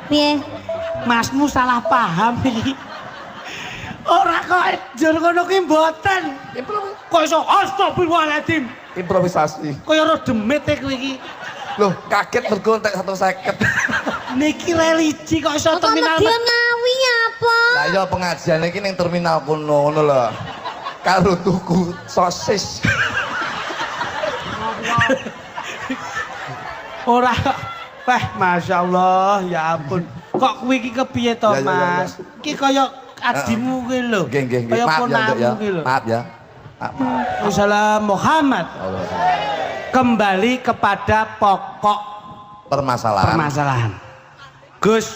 Piye? Masmu salah paham iki. Ora kok jur ngono kuwi mboten. Kok iso astagfirullahaladzim. Improvisasi. Kaya ora demit e kowe iki. Loh, kaget mergo entek 150. Niki religi kok iso terminal. Kok ngawi apa? Lah iya pengajian iki ning terminal kono ngono lho. Karo tuku sosis. Ora Masya Allah, ya ampun. Kok kuwi iki kepiye to, Ya, ya, ya, Mas? Iki kaya adimu kuwi lho. Nggih, nggih, nggih. Kaya Maaf ya, Nduk, ponamu ya. kuwi lho. Maaf ya. Wassalamu Muhammad. Kembali kepada pokok permasalahan. Gus,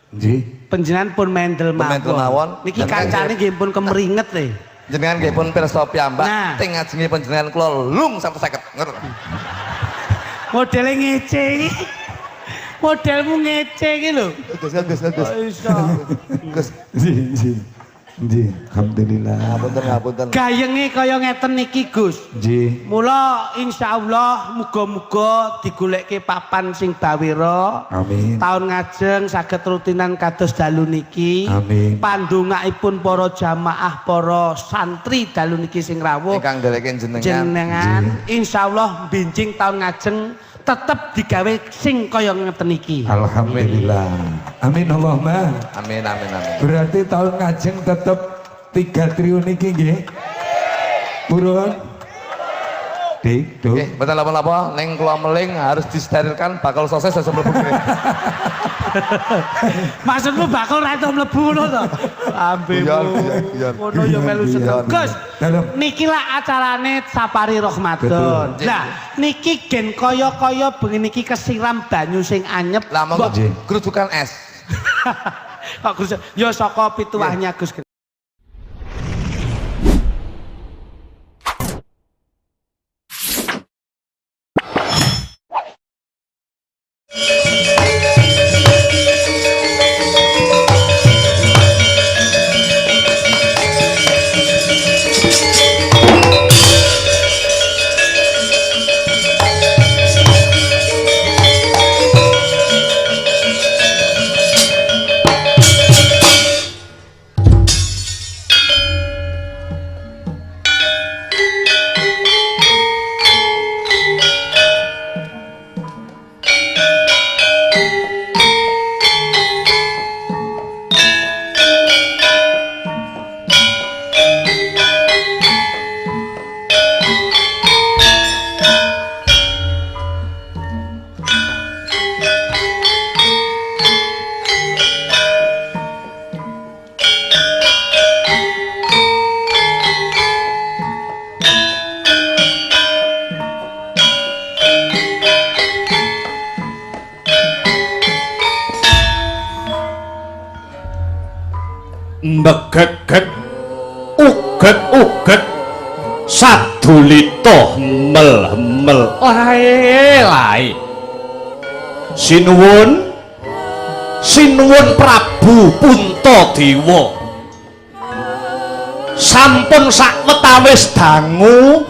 Nggih. panjenengan pun mendel Mendel mawon. mawon. Niki kancane nggih pun kemeringet e. Jenengan nggih pun pirsa piyambak Nah. teng ngajenge panjenengan kula lung 150. Ngoten. Modele ngece iki. Modelmu ngece iki lho. Gus. Kok iso? Gus. Nggih, alhamdulillah. Ngapunten. Gayenge kaya ngeten niki, Gus. Nggih. Mula insyaallah muga-muga digolekke papan sing bawira. Amin. Tahun ngajeng saged rutinan kados dalu niki. Amin. Pandongaipun para jamaah, para santri dalu niki sing rawuh Ingkang ndereken jenengan insyaallah benjing tahun ngajeng tetep digawe sing kaya ngeten iki. Alhamdulillah. Amin Allahumma. Amin. Berarti tahun ngajeng tetep 3 triliun iki nggih. Purun. Dik, Duk. Nggih, mboten apa-apa, ning kula meling harus disterilkan bakal sosis aja mlebu kene. Maksudmu bakal ra iso mlebu ngono to? Ambemu. Guyon. Ngono ya melu seneng. Gus, Dalam. niki lah acarane Safari Ramadan. Betul. Nah, niki gen kaya-kaya bengi niki kesiram banyu sing anyep. Lah monggo Nggih. grujukan es. Kok Gus ya saka pituahnya Gus. Megeget uget sadulita mel lae sinuwun Prabu Puntadewa sampun sawetawis dangu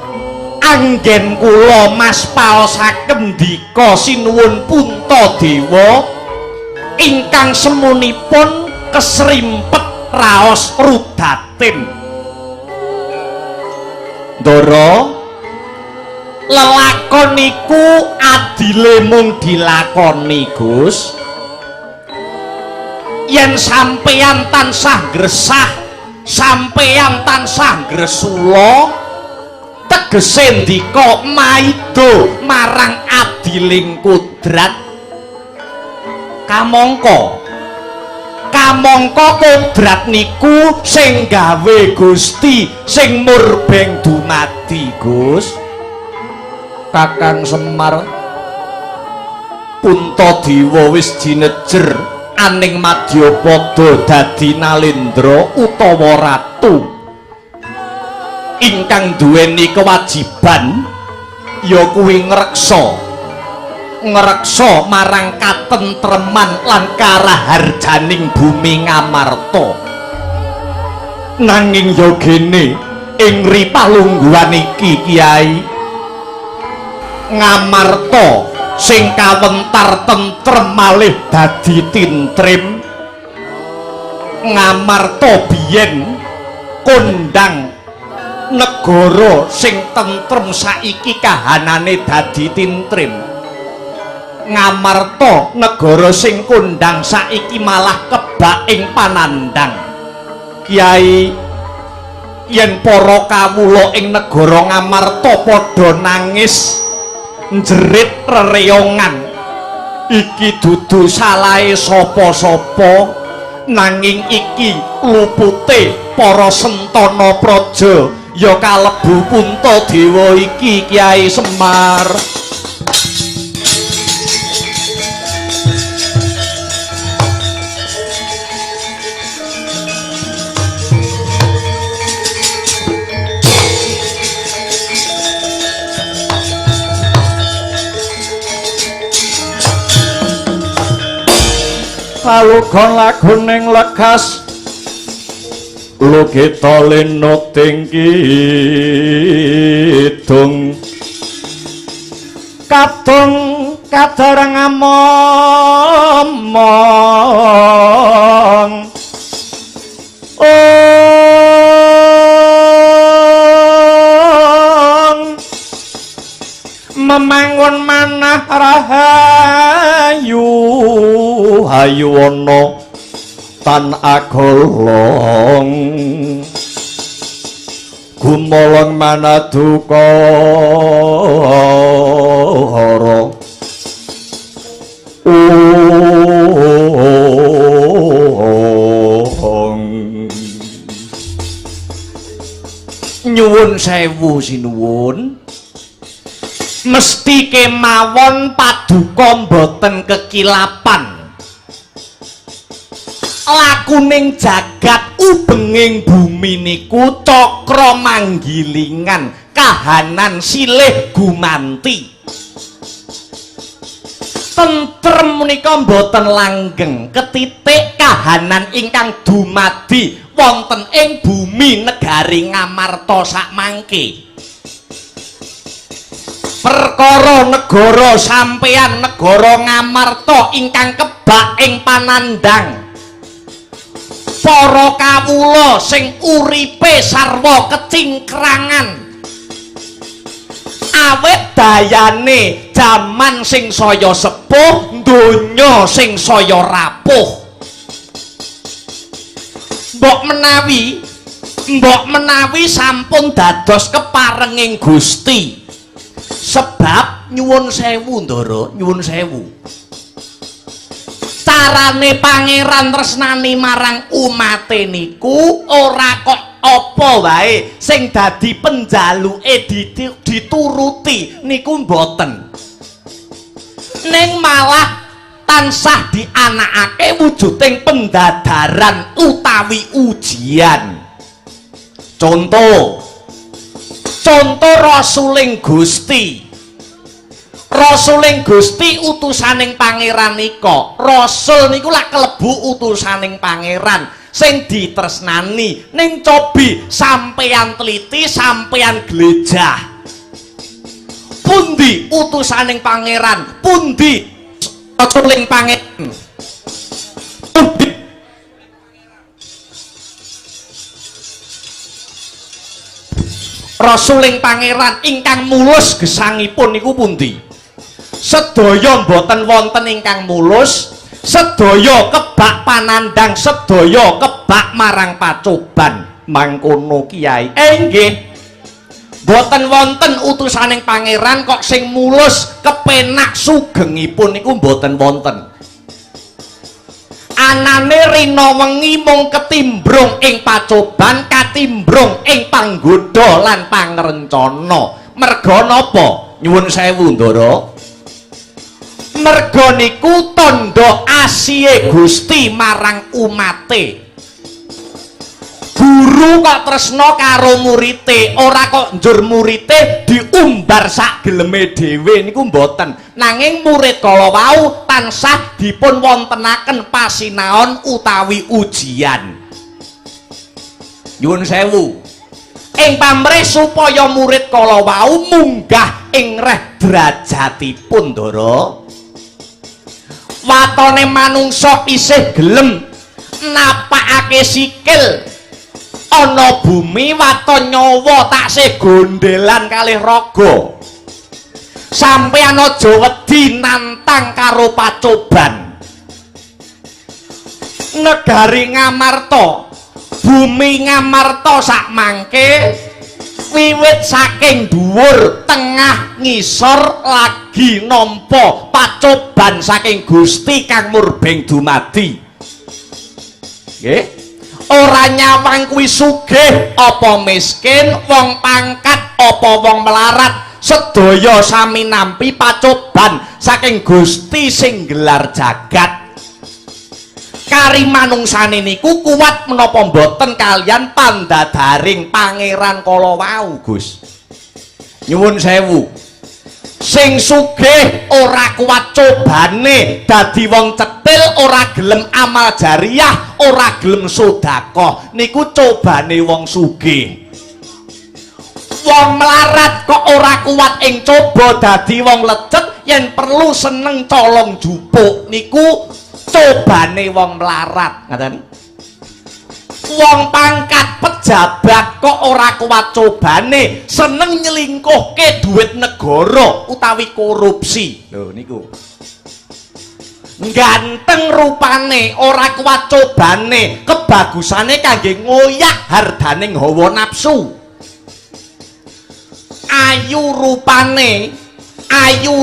anggen kula maspaosaken dika sinuwun Puntadewa ingkang semunipun kesrimpet raos rudatin Ndara lelakon niku adile mung dilakoni Gus yen sampeyan tansah gresah sampeyan tansah gresula tegese ndika maido marang adiling kudrat kamangka kudrat niku sing gawe Gusti sing murbeng dumadi Gus Kakang Semar Puntadewa wis jinejer aning Madyapada dadi Nalendra utawa ratu ingkang duweni kewajiban ya kuwi ngreksa marang katentreman lan karaharjaning bumi Ngamarta nanging ya gene ing ripalungguhan iki Kiai Ngamarta sing kawentar tentrem malih dadi tintrim Ngamarta biyen kondang negara sing tentrem saiki kahanane dadi tintrim Ngamarta negara sing kondang saiki malah kebak ing panandang Kiai yen para kawula ing negara Ngamarta padha nangis njerit rereyongan iki dudu salahe sapa-sapa nanging iki lupute para sentana praja ya kalebu Puntadewa iki Kiai Semar Palugon lagu ning legas lu kita leno tinggi dong kadung kadarang ngomong memangun manah rahayu hayu ana tan agolong gumolong manadukara nyuwun sewu sinuwun mesti kemawon paduka mboten kekilapan lakuning jagat ubenging bumi niku cakra manggilingan kahanan silih gumanti tentrem menika mboten langgeng ketitik kahanan ingkang dumadi wonten ing bumi negari Ngamarta sakmangke perkara negara sampeyan negara Ngamarta ingkang kebak ing panandang para kawula sing uripe sarwa kecingkrangan awet dayane jaman sing saya sepuh donya sing saya rapuh mbok menawi sampun dados keparenging Gusti sebab nyuwun sewu ndara nyuwun sewu carane pangeran tresnani marang umate niku ora kok apa wae sing dadi penjaluke dituruti niku mboten ning malah tansah dianakake wujuding pendadaran utawi ujian contoh Rasuling Gusti utusaning pangeran nika rasul niku lak kelebu utusaning pangeran sing ditresnani ning cobi sampeyan teliti sampeyan glejah pundi utusaning pangeran pundi rasuling pangeran rasuling pangeran ingkang mulus gesangipun niku pundi sedaya mboten wonten ingkang mulus sedaya kebak panandang sedaya kebak marang pacoban mangkono Kiai nggih mboten wonten utusaning pangeran kok sing mulus kepenak sugengipun niku mboten wonten anane rina wengi mung ketimbrung ing pacoban katimbrung ing panggoda lan pangrencana merga napa nyuwun sewu ndara merga niku tandha asihe Gusti marang umate guru kok tresna karo murite ora kok njur murite diumbar sak geleme dhewe niku mboten nanging murid kala wau tansah dipun wontenaken pasinaon utawi ujian nyuwun sewu ing pamrih supaya murid kala wau munggah ing reh derajatipun Ndara. Watone manungsa isih gelem napakake sikil ana bumi, waton nyawa taksih gondelan kalih raga. Sampeyan aja wedi nantang karo pacoban. Negari Ngamarta, bumi Ngamarta sak mangke wiwit saking dhuwur, tengah, ngisor lagi nampa pacoban saking Gusti kang murbeng dumadi. Nggih. Ora nyawang kuwi sugih apa miskin, wong pangkat apa wong melarat, sedaya sami nampi pacoban saking Gusti sing gelar jagat. Kari manungsane niku kuat menapa mboten kalian pandadaring pangeran kala wau, Gus. Nyuwun sewu. Sing sugih ora kuat cobane dadi wong cetil, ora gelem amal jariah, ora gelem sedekah, niku cobane wong sugih. Wong melarat kok ora kuat ing coba dadi wong lecet, yen perlu seneng colong jupuk, niku cobane wong melarat, ngaten. Wong pangkat pejabat kok ora kuat cobane, seneng nyelingkuhke duit negara utawi korupsi. Lho niku. Ganteng rupane ora kuat cobane, kebagusane kangge ngoyak hardaning hawa nafsu. Ayu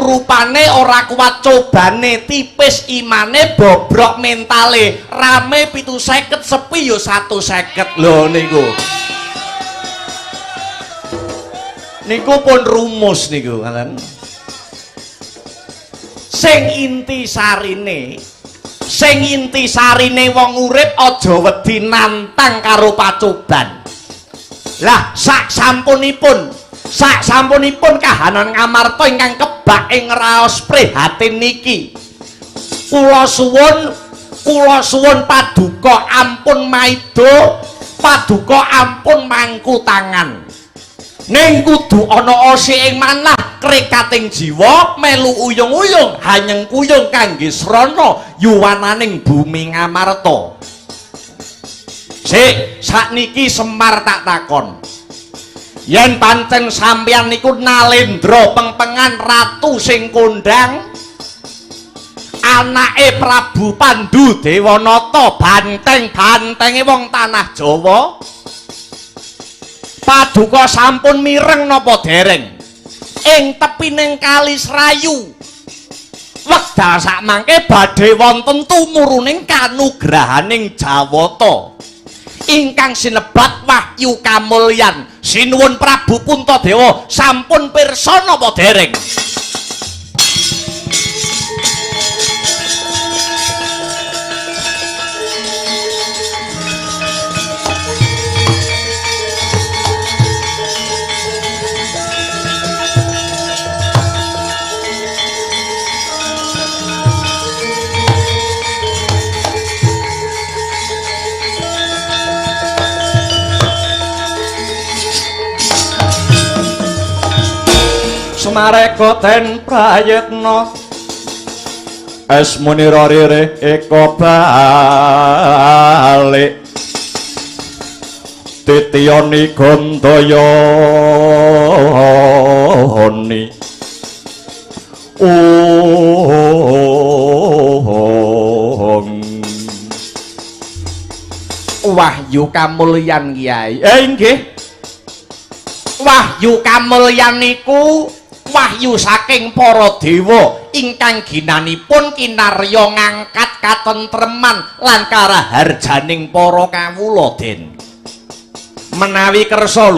rupane ora kuat cobane, tipis imane, bobrok mentale, rame 750 sepi yo 150. Lho niku pun rumus niku kan. Sing inti sarine wong urip aja wedi nantang karo pacoban. Lah sak sampunipun kahanan Ngamarta ingkang kebak ing raos prihatin niki, kula suwun paduka ampun maido, paduka ampun mangku tangan. Ning kudu ana osing manah krekating jiwa, melu uyung-uyung hanyeng kuyung kangge srana yuwananing bumi Ngamarta. Sik sakniki Semar tak takon, yen pancen sampeyan niku Nalendra pengpengan ratu sing kondang, anake Prabu Pandhu Dewanata, banteng-bantenge wong tanah Jawa, paduka sampun mireng napa dereng ing tepining Kali Serayu wekdal sakmangke badhe wonten tumuruning kanugrahaning Jawata ingkang sinebat Wahyu Kamulyan. Sinuwun Prabu Puntadewa sampun pirsa napa dereng? Semareka ten prayetna esmuni rarire eka balik titiyani gandayani Wahyu Kamulyan Kyai. Nggih. Wahyu Kamulyan niku wahyu saking para dewa ingkang ginanipun kinarya ngangkat katentreman lan karaharjaning para kawula den. Menawi kersa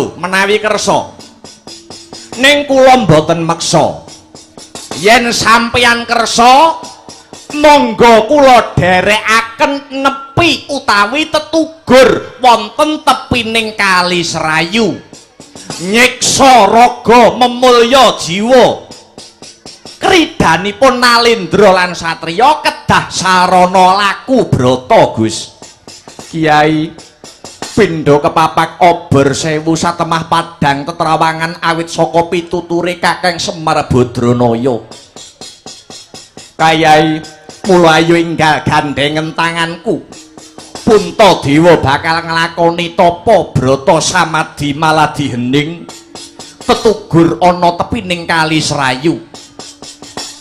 ning kula mboten meksa. Yen sampeyan kersa monggo kula dherekaken nepi utawi tetugur wonten tepining Kali Serayu. Nyiksa raga memulya jiwa, kridanipun Nalendra lan satriya kedah sarana laku brata. Gus Kiai, Pindha kepapak obor sewu satemah padang tetrawangan awit saka pituture Kakang Semar Badranaya. Kayai mula ayo enggal gandengen tanganku. Puntadewa bakal nglakoni tapa brata samadhi maladi hening tetugur ana tepining kali Serayu.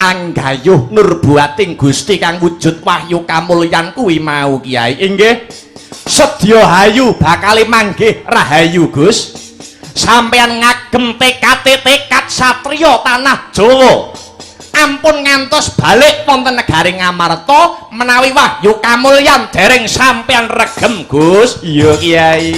Anggayuh nurbuating Gusti kang wujud wahyu kamulyan kuwi mau Kiai. Inggih. Sedya hayu bakal manggih rahayu Gus. Sampeyan ngagem tekad satriya tanah Jawa. Ampun ngantos balik wonten negaring Ngamarta menawi wahyu kamulyan dereng sampeyan regem Gus. Iya Kiai.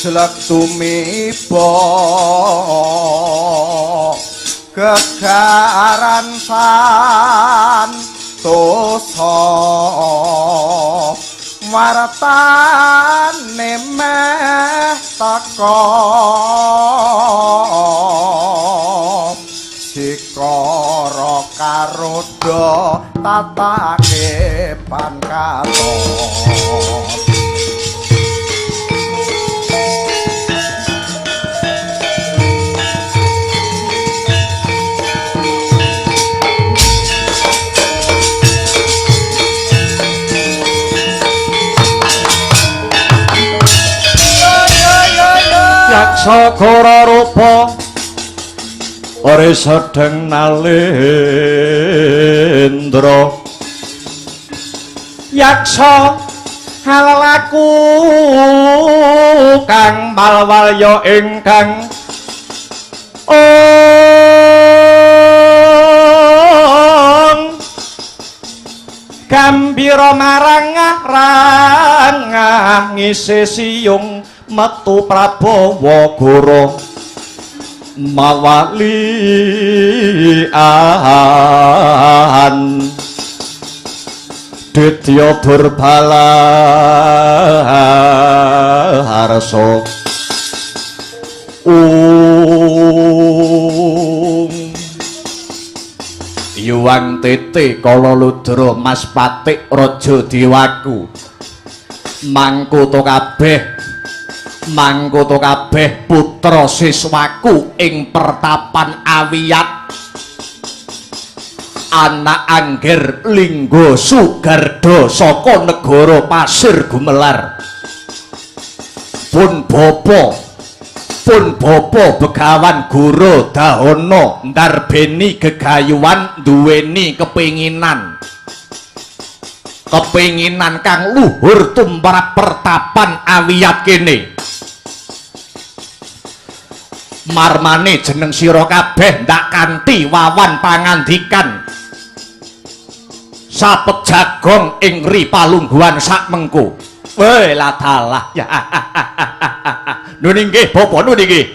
jelek tumiba gegaran santosa wartane meh teka sikara karoda tatake pangkaton Sakara rupa ora sedeng nalendra yaksa halalaku kang malwalya ingkang gambira marang ngisi siyung metu Prabawa Goro mawalian Ditya Durbala harso Yuwang Tete Kala Ludra Mas Patik Raja Dewaku mangkuto kabeh putra siswaku ing pertapan awiyat anak Angger Linggo Sugardo saka negara Pasir Gumelar. Pun Bapa Begawan Goro Dahono ndarbeni gegayuhan duweni kepinginan kang luhur tumrap pertapan awiyat kene. Marmane jeneng sira kabeh ndak kanthi wawan pangandikan sapet jagong ing ri palungguhan sak mengko. Weh lah dalah ya. Nuni nggih bapa nuni nggih.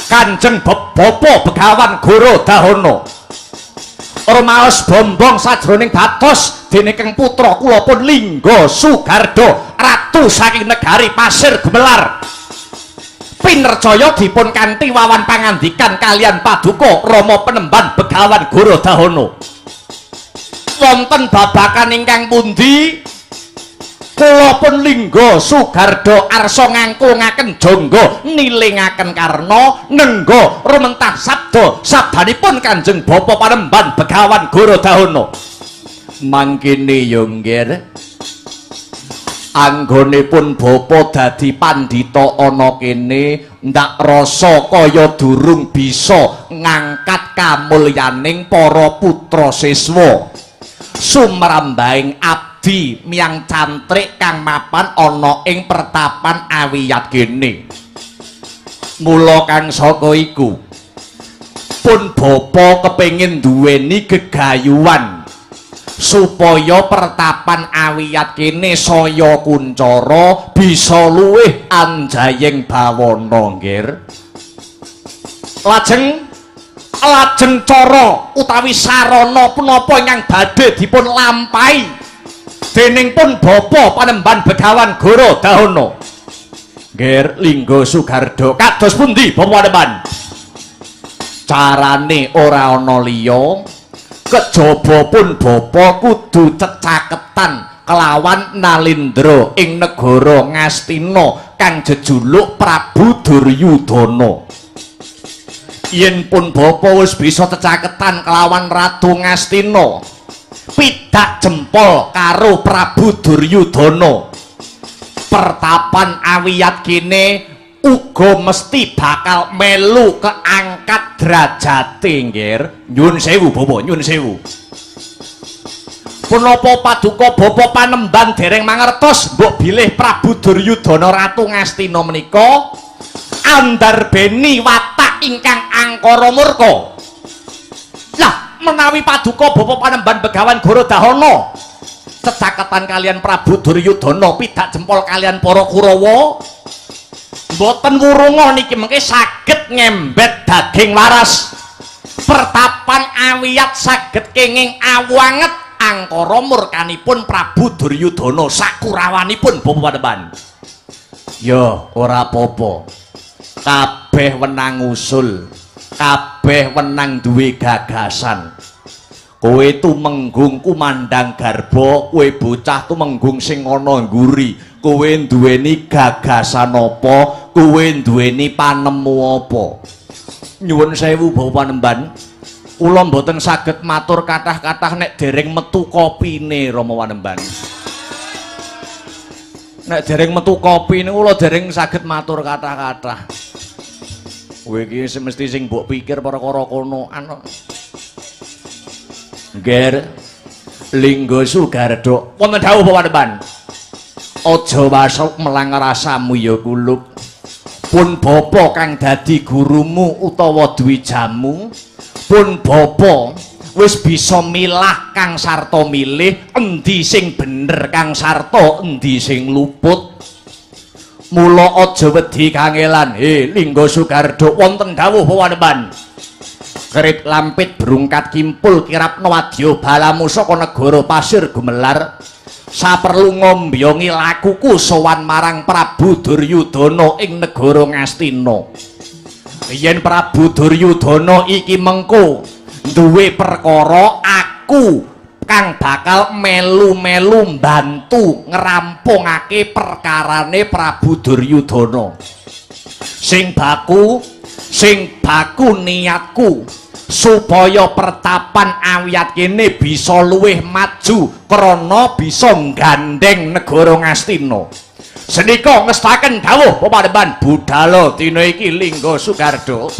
Kanjeng Bapa Begawan Goro Dahono rumaos bombong sajroning batos denekeng putra kula pun Linggo Sugardo ratu saking negari Pasir Gumelar. Pinercaya dipun kanthi wawan pangandikan kalian paduka Rama Penemban Begawan Goro Dahono. Wonten babakan ingkang pundi kula pun Linggo Sugardo arsa ngangkungaken jangga nilingaken karna nengga rumentah sabdanipun Kanjeng Bapa Panemban Begawan Goro Dahono. Mangkene ya nggih anggonipun bapa dadi pandhita ana kene ndak rasa kaya durung bisa ngangkat kamulyaning para putra siswa sumrambaing abdi miang cantrik kang mapan ana ing pertapan awiyat kene. Mula kang saka iku pun bapa kepengin duweni gegayuhan supaya pertapan awiyat kene saya kuncara bisa luwih anjayeng bawana nggih. Lajeng cara utawi sarana punapa ingkang badhe dipun lampahi dening pun Bapa Panemban Begawan Goro Dahono. Nggih Linggo Sugardo kados pundi Bapa Panemban? Carane ora ana liya kejaba pun bapa kudu cecaketan kelawan Nalindra ing negara Ngastina kang jejuluk Prabu Duryudana. Yen pun bapa wis bisa cecaketan kelawan Ratu Ngastina pidak jempol karo Prabu Duryudana, pertapan awiyat kene uga mesti bakal melu keangkat derajate nggih. Nyun sewu bapa, nyun sewu. Punapa paduka Bapa Panemban dereng mangertos mbok bilih Prabu Duryudana Ratu Ngastina menika andarbeni watak ingkang angkara murka. Lah menawi paduka Bapa Panemban Begawan Goro Dahono cecaketan kalian Prabu Duryudana pidak jempol kalian para Kurawa mboten wurunga niki mengke saged ngembet daging waras pertapan awiyat saged kenging awanget angkara murkanipun Prabu Duryudana sakurawanipun Bapa Panemban. Ya ora apa-apa, kabeh wenang usul, kabeh wenang duwe gagasan. Kowe tumenggung kumandang garba, kowe bocah tumenggung sing ana ngguri, kowe duweni gagasan apa, kowe duweni panemu apa. Nyuwun sewu Bapa Panemban, kula mboten saged matur kathah-kathah nek dereng metu kopine Rama Panemban. Nek dereng metu kopine kula dereng saged matur kathah-kathah. Kowe iki mesti sing mbok pikir perkara konoan. Nggih Linggo Sugardo wonten dawuh Bapa Panemban. Aja wasuk melang rasamu ya kuluk. Pun bapa kang dadi gurumu utawa duwe jamu, pun bapa wis bisa milah kang sarta milih endi sing bener kang sarta endi sing luput. Mula aja wedi kangelan. Linggo Sugardo wonten dawuh Bapa Panemban. Kerit lampit berungkat kimpul kirapna wadya balamu saka negara Pasir Gumelar. Saperlu ngombyongi lakuku sowan marang Prabu Duryudana ing negara Ngastina. Yen Prabu Duryudana iki mengko duwe perkara, aku kang bakal melu-melu mbantu ngrampungake perkarane Prabu Duryudana. Sing baku niatku, supaya pertapan awiyat kene bisa luwih maju krana bisa gandeng negara Ngastina. Senika ngestaken dawuh pepadheban budhal dina iki Lingga Sugardo.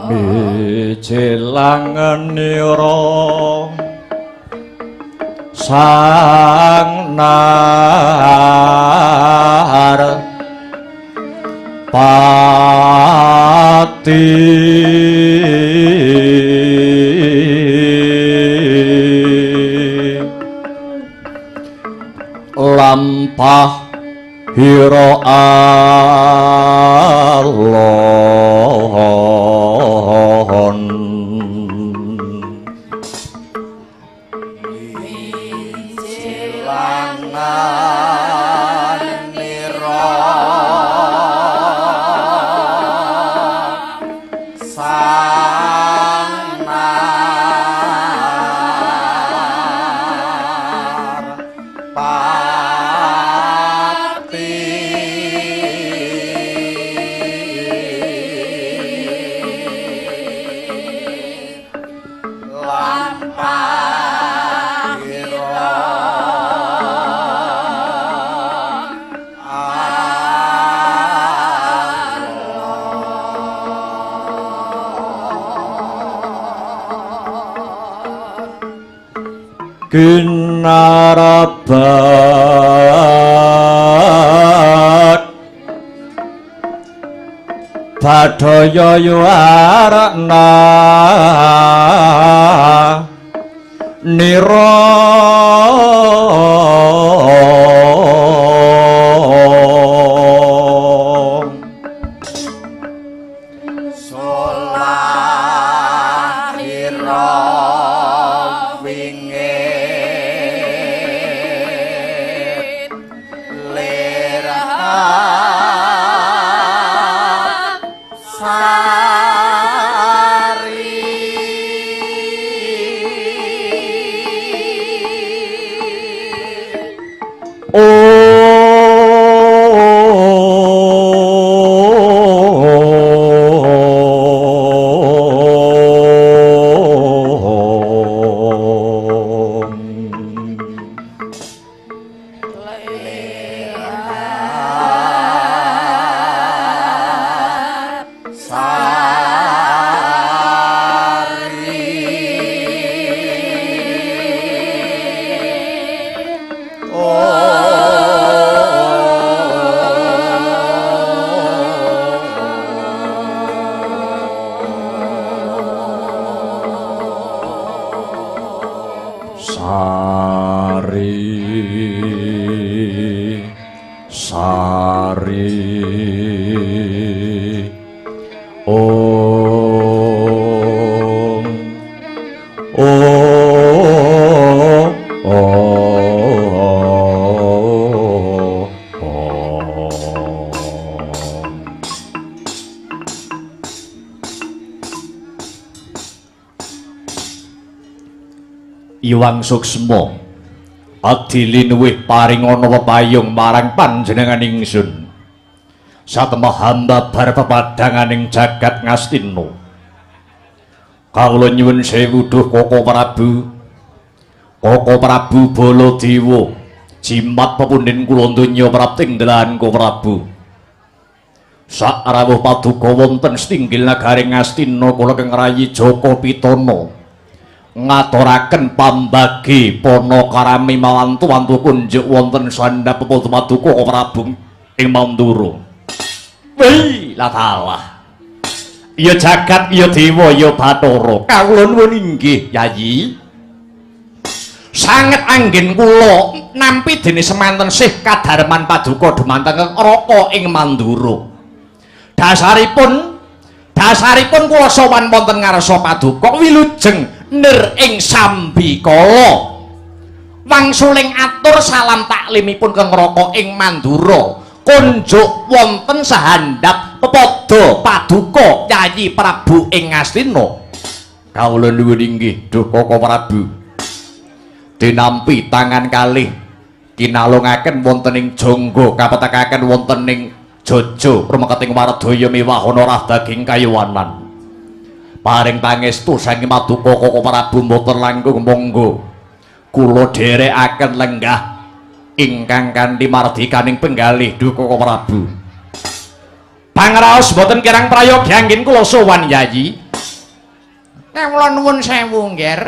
mijelangenira sang nar pati lampah hira alon kinarabat badaya yuarna nira Iwang Suksma adilinuwih paringana pepayung marang panjenengan ingsun satemah hamba bar pepadanganing jagat Ngastina kawula nyuwun sewu duh Koko Prabu Baladewa jimat pepundhen kula donya prapting dalahan Koko Prabu sak rawuh paduka wonten setinggil nagari Ngastina kula keng rayi Jaka Pitana ngaturaken pambagi pono karami mawantu-wantu kunjuk wonten sandhap paduka Prabu ing Mandura. Wih, lah talah. Ya jagat, ya dewa, ya Bathara. Kawula nuwun inggih, Yayi. Sanget anggen kula nampi dene semanten sih kadarman paduka dumateng Raka ing Mandura. Dasaripun kula sowan wonten ngarsa paduka wilujeng nir ing sambikala wangsuling atur salam taklimipun keng Raka ing Mandura kunjuk wonten sahandhap pepada paduka Yayi Prabu ing Ngastina. Kawula nuwun inggih duh Koko Prabu dinampi tangan kalih kinalungaken wonten ing jangga kapetekaken wonten ing Jaja rumeketing wardaya miwah ana daging kayuwanan. Paring pangestu saking paduka Koko Prabu mboten langkung monggo kula dherekaken lenggah ingkang kanthi mardikaning penggalih duh Koko Prabu. Pangraos mboten kirang prayogi anggen kula sowan Yayi Kawula nuwun sewu nggih.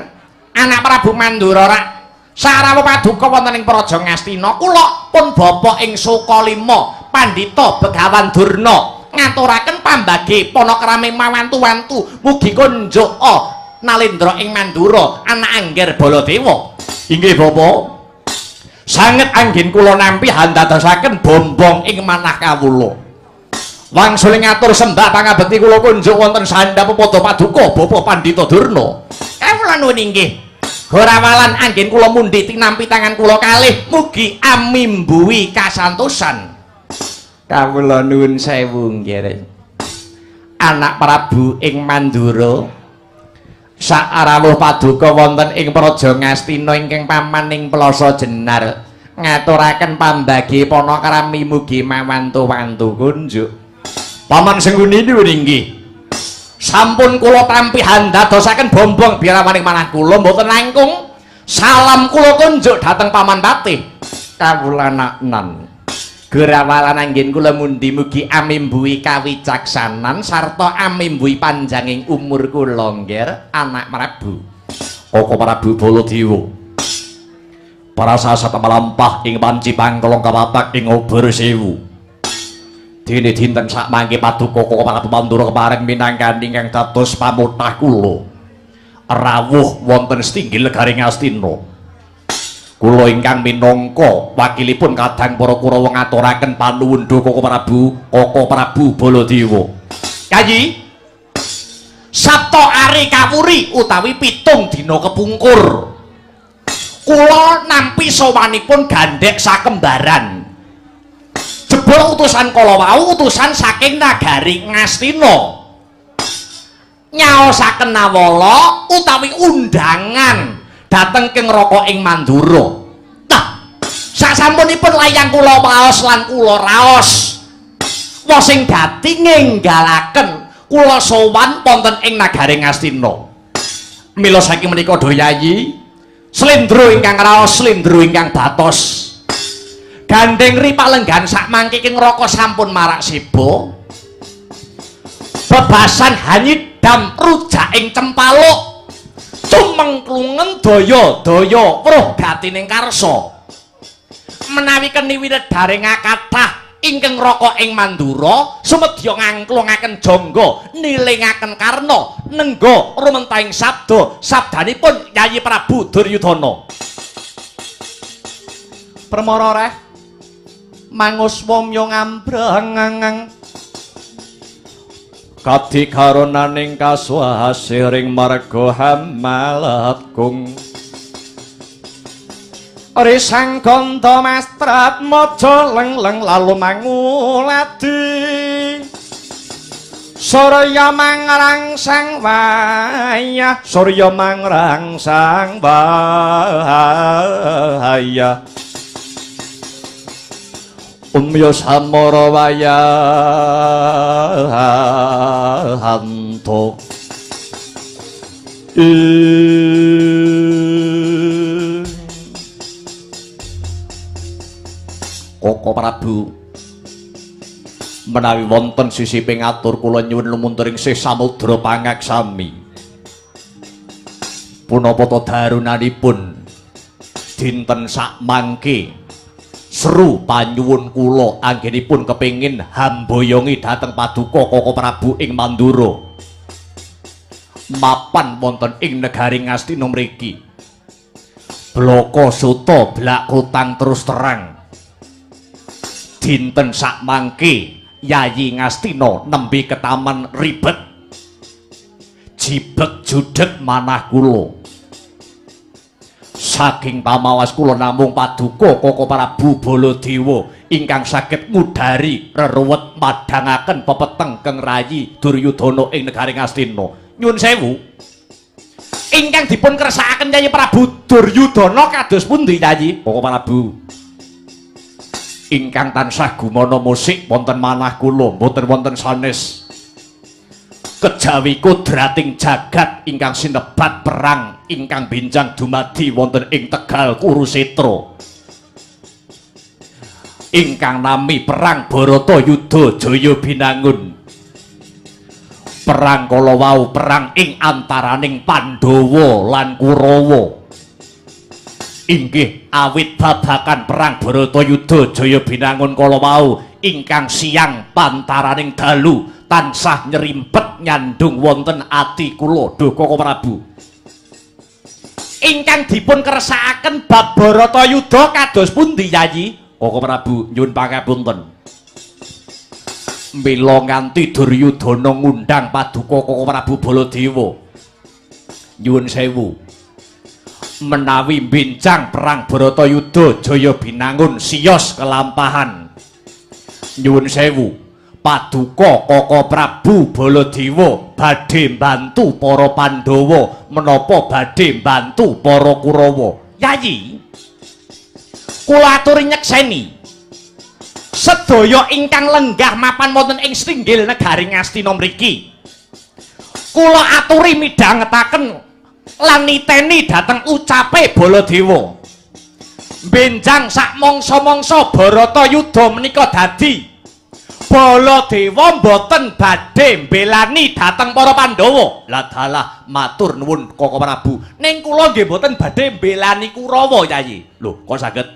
Anak Prabu Mandura rak sarawuh paduka wonten ing Praja Ngastina kula pun bapa ing Sukalima Pandhita Begawan Durna ngaturaken pambagi panakrami mawantu-wantu mugi kunjuk Nalendra ing Mandura anak Angger Baladewa. Inggih Bapa. Sanget anggen kula nampi handadosaken bombong ing manah kawula. Wangsul ngatur sembah pangabekti kula kunjuk wonten sandhap pada paduka Bapa Pandhita Durna. Kawula nuwun inggih. Gorawalan anggen kula mundhi tinampi tangan kula kalih mugi amimbuhi kasantosan. Kawula nuwun sewu nggih. Anak Prabu ing Mandura sarawuh paduka wonten ing Praja Ngastina ingkang paman ing Plasa Jenar ngaturaken pambagi panakrami mugi mawantu-wantu kunjuk. Paman Sengguni nuwun inggih. Sampun kula tampi handadosaken bombong biarawaning manah kula mboten langkung. Salam kula kunjuk dhateng Paman Patih. Kawula naknan. Gerawalan anggen kula mundi mugi amimbuhi kawicaksanan sarta amimbuhi panjanging umur kula nggih anak Prabu. Koko Prabu Baladewa. Para sasat melampah ing panci pangkelong kapapak ing obor sewu. Dene dinten sak mangke paduka Koko Prabu Mandura kepareng minangkani ingkang dados pamutah kula. Rawuh wonten setinggil Negaring Ngastina. Kula ingkang minangka wakilipun kadang para Kurawa ngaturaken panuwun Koko Prabu Baladewa. Kayi Sabta Ari Kawuri utawi 7 dina kepungkur. Kula nampi sowanipun gandhek sakembaran. Jebul utusan kala wau utusan saking Nagari Ngastina. Nyaosaken nawala utawi undangan dhateng Keng Raka ing Mandura. Nah, sasampunipun layang kula waos lan kula raos. Wa sing dadi nginggalaken kula sowan wonten ing Nagari Ngastina. Mila saking menika Dayayi, slendro ingkang raos, slendro ingkang batos. Gandeng ripalenggan sak mangke Keng Raka sampun marak seba. Bebasan hanyidam rujaking cempaluk. Cumengklungen daya-daya weruh gatining karsa. Menawi keni wiredaring kathah ing Keng Raka ing Mandura sumedya ngangklungaken jangga nilingaken karna nengga rumentahing sabdanipun Yayi Prabu Duryudana. Permara reh manguswamya ngambrang kadikaronaning kaswasiring marga hamalatgung risang ganda mastrat maja leng-leng lalu manguladi surya mangrangsang wayah surya mangrangsang wayah umya samara wayahanto Koko Prabu menawi wonten sisi pingatur kula nyuwun lumunturing sih samudra pangaksami punapa ta darunanipun dinten sak mangke seru panyuwun kula anggenipun kepingin hamboyongi dhateng paduka Koko Prabu ing Mandura mapan wonten ing Negari Ngastina mriki blaka suta blak kutang terus terang dinten sak mangke Yayi Ngastina nembe ketaman ribet jibeg judeg manah kula saking pamawas kula namung paduka Koko Prabu Baladewa ingkang saged ngudari reruwet madhangaken pepeteng Keng Rayi Duryudana ing Negari Ngastina. Nyuwun sewu ingkang dipun kersakaken Yayi Prabu Duryudana kados pundi Yayi Koko Prabu? Ingkang tansah gumana musik wonten manah kula mboten wonten sanes kejawi kodrating jagat ingkang sinebat perang ingkang benjang dumadi wonten ing Tegal Kurusetra ingkang nami perang Baratayuda Jaya Binangun perang kala wau perang ing antaraning Pandhawa lan Kurawa. Inggih awit babakan perang Bharatayuda Jaya Binangun kala wau ingkang siang pantaraning dalu tansah nyerimpet nyandung wonten ati kula Duh Koko Prabu. Ingkang dipun kersakaken bab Bharatayuda kados pundi Yayi? Koko Prabu nyuwun pangapunten. Mila nganti Duryudana ngundang paduka Koko Prabu Baladewa. Nyuwun sewu. Menawi benjang perang Bharatayuda Jaya Binangun siyos kelampahan. Nyuwun sewu, paduka Koko Prabu Baladewa badhe mbantu para Pandhawa menapa badhe mbantu para Kurawa. Yayi, kula aturi nyekseni sedaya ingkang lenggah mapan wonten ing Stinggil negari Ngastina mriki. Kula aturi midhangetaken lan niteni dhateng ucape Baladewa. Benjang sak mangsa-mangsa Bharatayuda menika dadi Baladewa mboten badhe mbelani dhateng para Pandhawa. Lah dalah matur nuwun Koko Prabu. Ning kula nggih mboten badhe mbelani Kurawa Yayi. Lho, kok saged?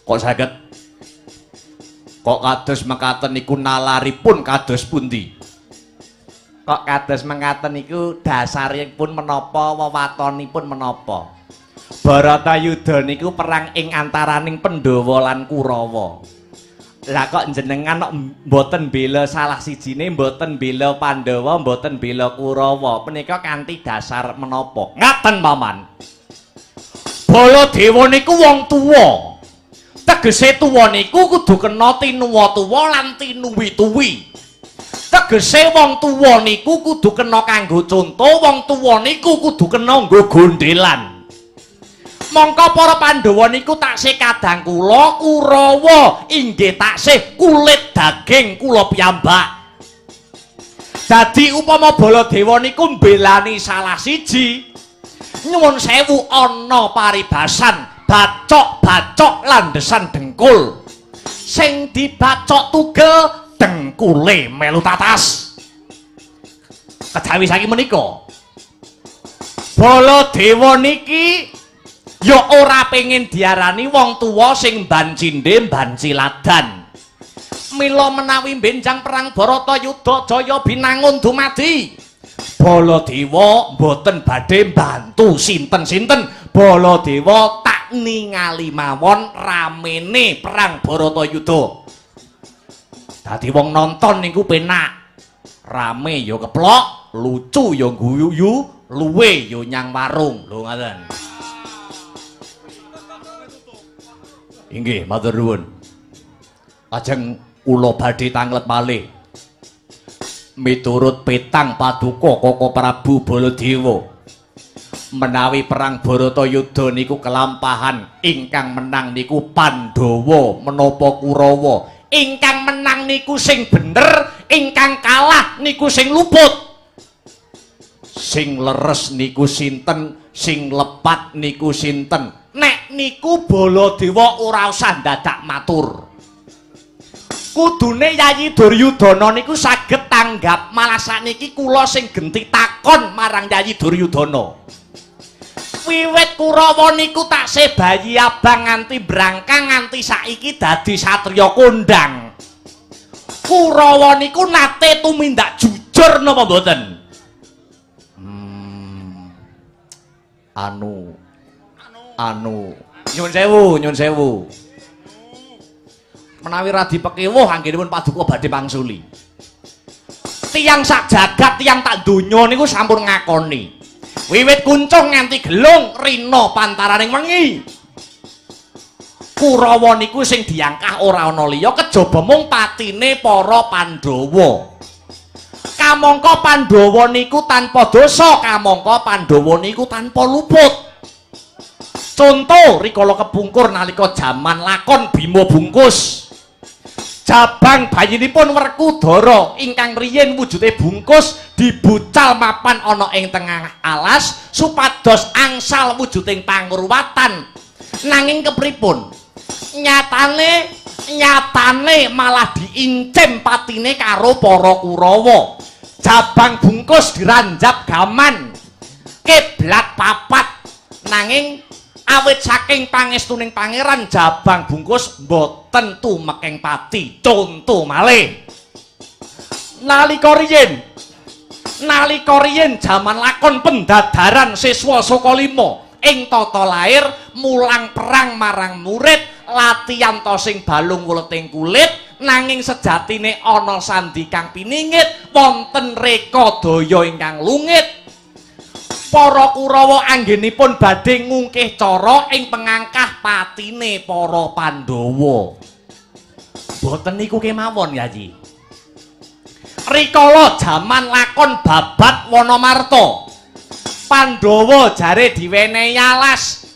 Kok saged? Kok kados mekaten niku nalaripun kados pundi? Kok kados mekaten niku dasaripun menapa wewatonipun menapa? Bharatayuda niku perang ing antaraning Pandhawa lan Kurawa. Lah kok jenengan mboten bela salah sijine, mboten bela Pandhawa, mboten bela Kurawa. Menika kanthi dasar menapa? Ngaten paman. Baladewa niku wong tuwa. Tegese tuwa niku kudu kena tinuwa tuwa lan tinuwi-tuwi. Tegese wong tuwa niku kudu kena kanggo conto, wong tuwa niku kudu kena nggo gondhelan. Mongko para Pandhawa niku taksih kadang kula, Kurawa inggih taksih kulit daging kula piyambak. Dadi upama Baladewa niku mbelani salah siji, nyuwun sewu ana paribasan bacok-bacok landesan dengkul. Sing dibacok tugel dengkule melu tatas. Kejawi saking menika Baladewa niki ya ora pengin diarani wong tuwa sing mban cindhe mban ciladan. Mila menawi benjang perang Bharatayuda Jaya Binangun dumadi, Baladewa mboten badhe mbantu sinten-sinten. Baladewa tak ningali mawon ramene perang Bharatayuda. Dadi wong nonton niku penak. Rame ya keplok, lucu ya guyu, luwe ya nyang warung. Lho ngoten. Inggih, matur nuwun. Lajeng kula badhe tanglet malih. Miturut petang paduka Koko Prabu Baladewa. Menawi perang Bharatayuda niku kelampahan, ingkang menang niku Pandhawa menapa Kurawa. Ingkang menang niku sing bener, ingkang kalah niku sing luput. Sing leres niku sinten, sing lepat niku sinten. Nek niku Baladewa ora usah dadak matur. Kudune Yayi Duryudana niku saged tanggap, malah sakniki kula sing genti takon marang Yayi Duryudana. Wiwit Kurawa niku taksih bayi abang nganti brangkang nganti saiki dadi satriya kondang. Kurawa niku nate tumindak jujur napa mboten? Nyun sewu. Menawi radi pekewuh anggenipun paduka badhe pangsuli. Tiyang sak jagat, tiyang tak donya niku sampun ngakoni. Wiwit kuncung nganti gelung rina pantaraning wengi. Kurawa niku sing diangkah ora ana liya kejaba mung patine para Pandhawa. Kamangka Pandhawa niku tanpa dosa, kamangka Pandhawa niku tanpa luput. Conto rikala kepungkur nalika jaman lakon Bima Bungkus. Jabang bayinipun Werkudara ingkang riyin wujude bungkus dibucal mapan ana ing tengah alas supados angsal wujuding pangruwatan. Nanging kepripun? Nyatane malah diincim patine karo para Kurawa. Jabang bungkus diranjap gaman kiblat papat nanging awit saking pangestuning pangeran jabang bungkus mboten tumekeng pati. Conto malih nalika riyin jaman lakon pendadaran siswa saka 5 ing tata lair mulang perang marang murid latihan tosing balung wuleting kulit nanging sejatine ana sandi kang piningit wonten reka daya ingkang lungit. Para Kurawa anggenipun badhe ngungkih cara ing pengangkah patine para Pandhawa. Boten niku kemawon Yayi. Rikala jaman lakon babat Wanamarta. Pandhawa jare diwenehi alas.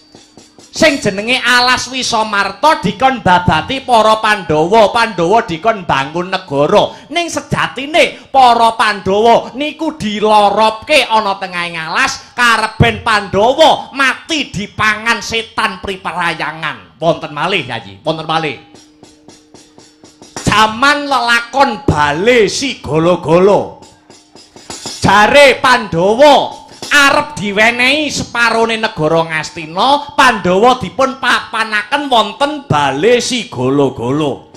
Sing jenenge alas Wisamarta dikon babati para Pandhawa, Pandhawa dikon bangun negara. Ning sejatine para Pandhawa niku diloropke ana tengahing alas kareben Pandhawa mati dipangan setan priperayangan. Wonten malih Yayi, wonten malih. Jaman lelakon bale si golo-golo. Jare Pandhawa arep diwenehi separone negara Ngastina, Pandhawa dipun papanaken wonten bale si golo-golo.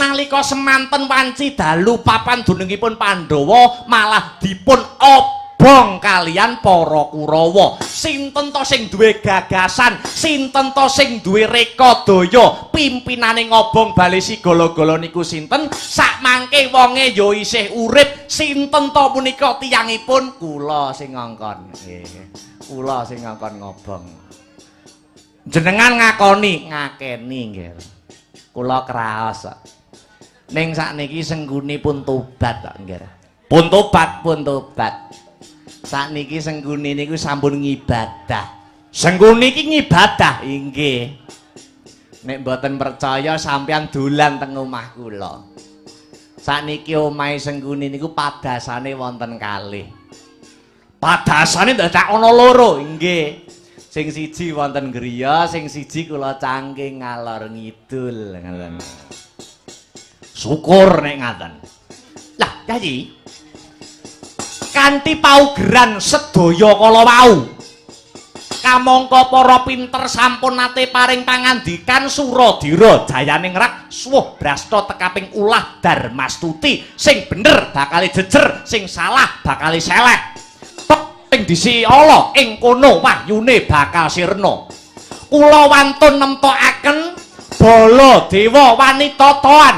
Nalika semanten wanci dalu papan dunungipun Pandhawa malah dipun obong kalian para Kurawa. Sinten to sing duwe gagasan, sinten to sing duwe reka daya pimpinane ngobong bale si golo-golo niku sinten? Sakmangke wonge ya isih urip. Sinten to punika tiyangipun? Kula sing ngongkon. Nggih. Kula sing ngongkon ngobong. Jenengan ngakeni nggih. Kula kraos. Ning sakniki senggunipun tobat kok nggih. Pun tobat. Sakniki sengguni niku sampun ngibadah. Sengguni iki ngibadah inggih. Nek mboten percaya sampeyan dolan teng omah kula. Sakniki omahe sengguni niku padasane wonten kalih. Padasane dadak ana loro, nggih. Sing siji wonten griya, sing siji kula cangking ngalor ngidul ngoten. Syukur nek ngaten. Lah, Yayi. Kanthi paugeran sedaya kala wau kamangka para pinter sampun nate paring pangandikan Suradira jayaning rak suwuh brasta tekaping ulah Darmastuti sing bener bakal jejer sing salah bakal seleh ing disi ala ing kono wahyune bakal sirna. Kula wantun nemtokaken bala dewa wanita toan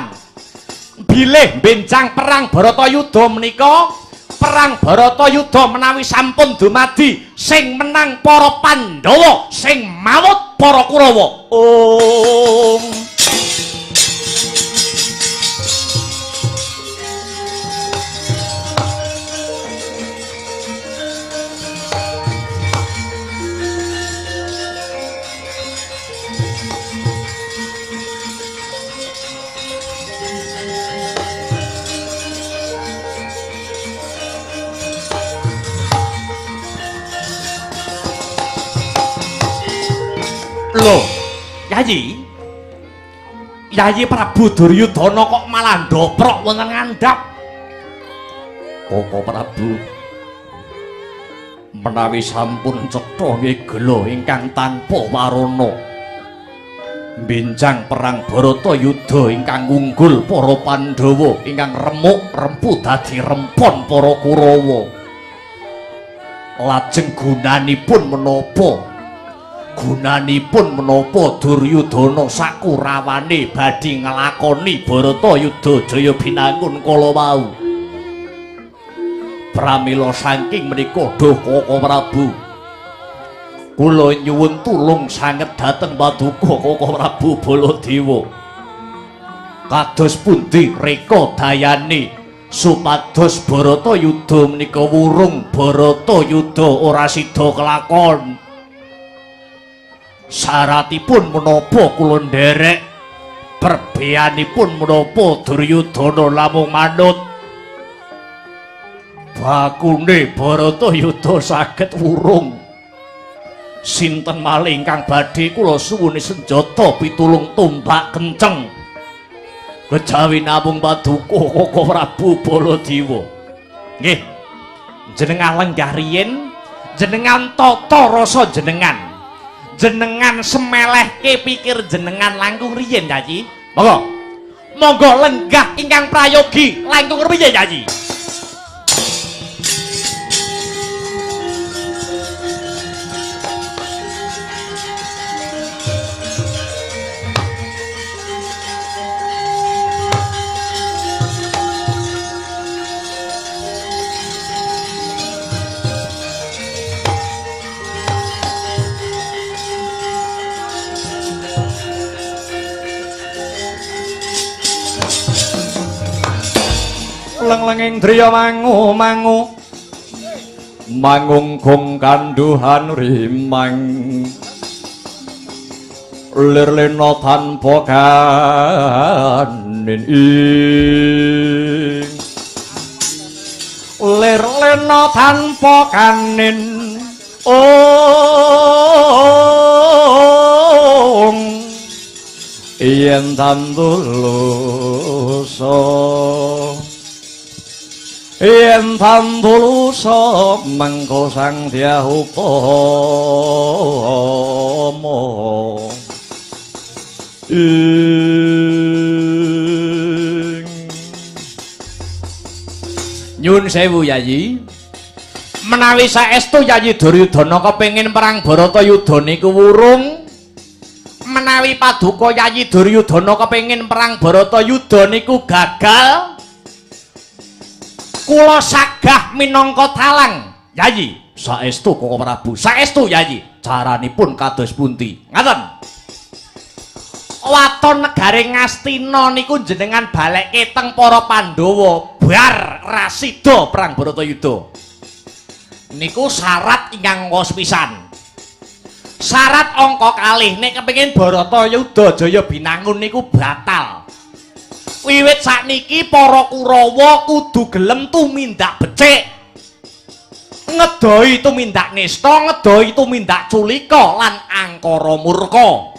bilih benjang perang Baratayuda menika. Perang Baratayuda menawi sampun dumadi sing menang para Pandhawa sing mawut para Kurawa. Om Loh, Yayi Prabu Duryudana kok malah ndoprok wonten ngandhap. Koko Prabu menawi sampun cetha nggih gela ingkang tanpa warana. Benjang perang Baratayuda ingkang unggul para Pandhawa ingkang remuk rempu dadi rempon para Kurawa. Lajeng gunanipun menapa? Gunanipun menapa Duryudana sakurawane badhe nglakoni Baratayuda jaya binangun kala wau. Pramila saking menika duh Koko Prabu kula nyuwun tulung sanget dhateng Paduka Koko Prabu Baladewa. Kados pundi reka dayane supados Baratayuda menika wurung Baratayuda ora sida kelakon. Syaratipun menapa kula nderek, perbeyanipun menapa Duryudana namung manut. Bakune Baratayuda saged wurung. Sinten malih ingkang badhe kula suwuni senjata pitulung tombak kenceng. kejawi namung paduka Koko Prabu Baladewa. Nggih. Jenengan lenggah riyin, jenengan tata rasa jenengan. Jenengan semelehke pikir jenengan langkung riyin, Yayi. Monggo. Monggo lenggah ingkang prayogi langkung riyin, Yayi. Leng-lenging driya mangu-mangu mangunggung kanduhan rimang lir-lena tanpa kanin ing lir-lena tanpa kanin yen tandulusa yen tandulusa mengko sang dyahupama nyun sewu Yayi, menawi saestu Yayi Duryudana kepengin perang Baratayuda niku wurung, menawi paduka Yayi Duryudana kepengin perang Baratayuda niku gagal, kula sagah minangka talang. Yayi, saestu Koko Prabu, saestu Yayi. Caranipun kados pundi? Ngaten. Waton negare Ngastina niku jenengan balekke teng para Pandhawa bar rasida perang Baratayuda. Niku syarat ingkang wos pisan. Syarat angka kalih nek kepengin Baratayuda Jaya binangun niku batal. Wiwit sakniki para Kurawa kudu gelem tumindak becik, ngedoi tumindak nista, ngedoi tumindak culika lan angkara murka.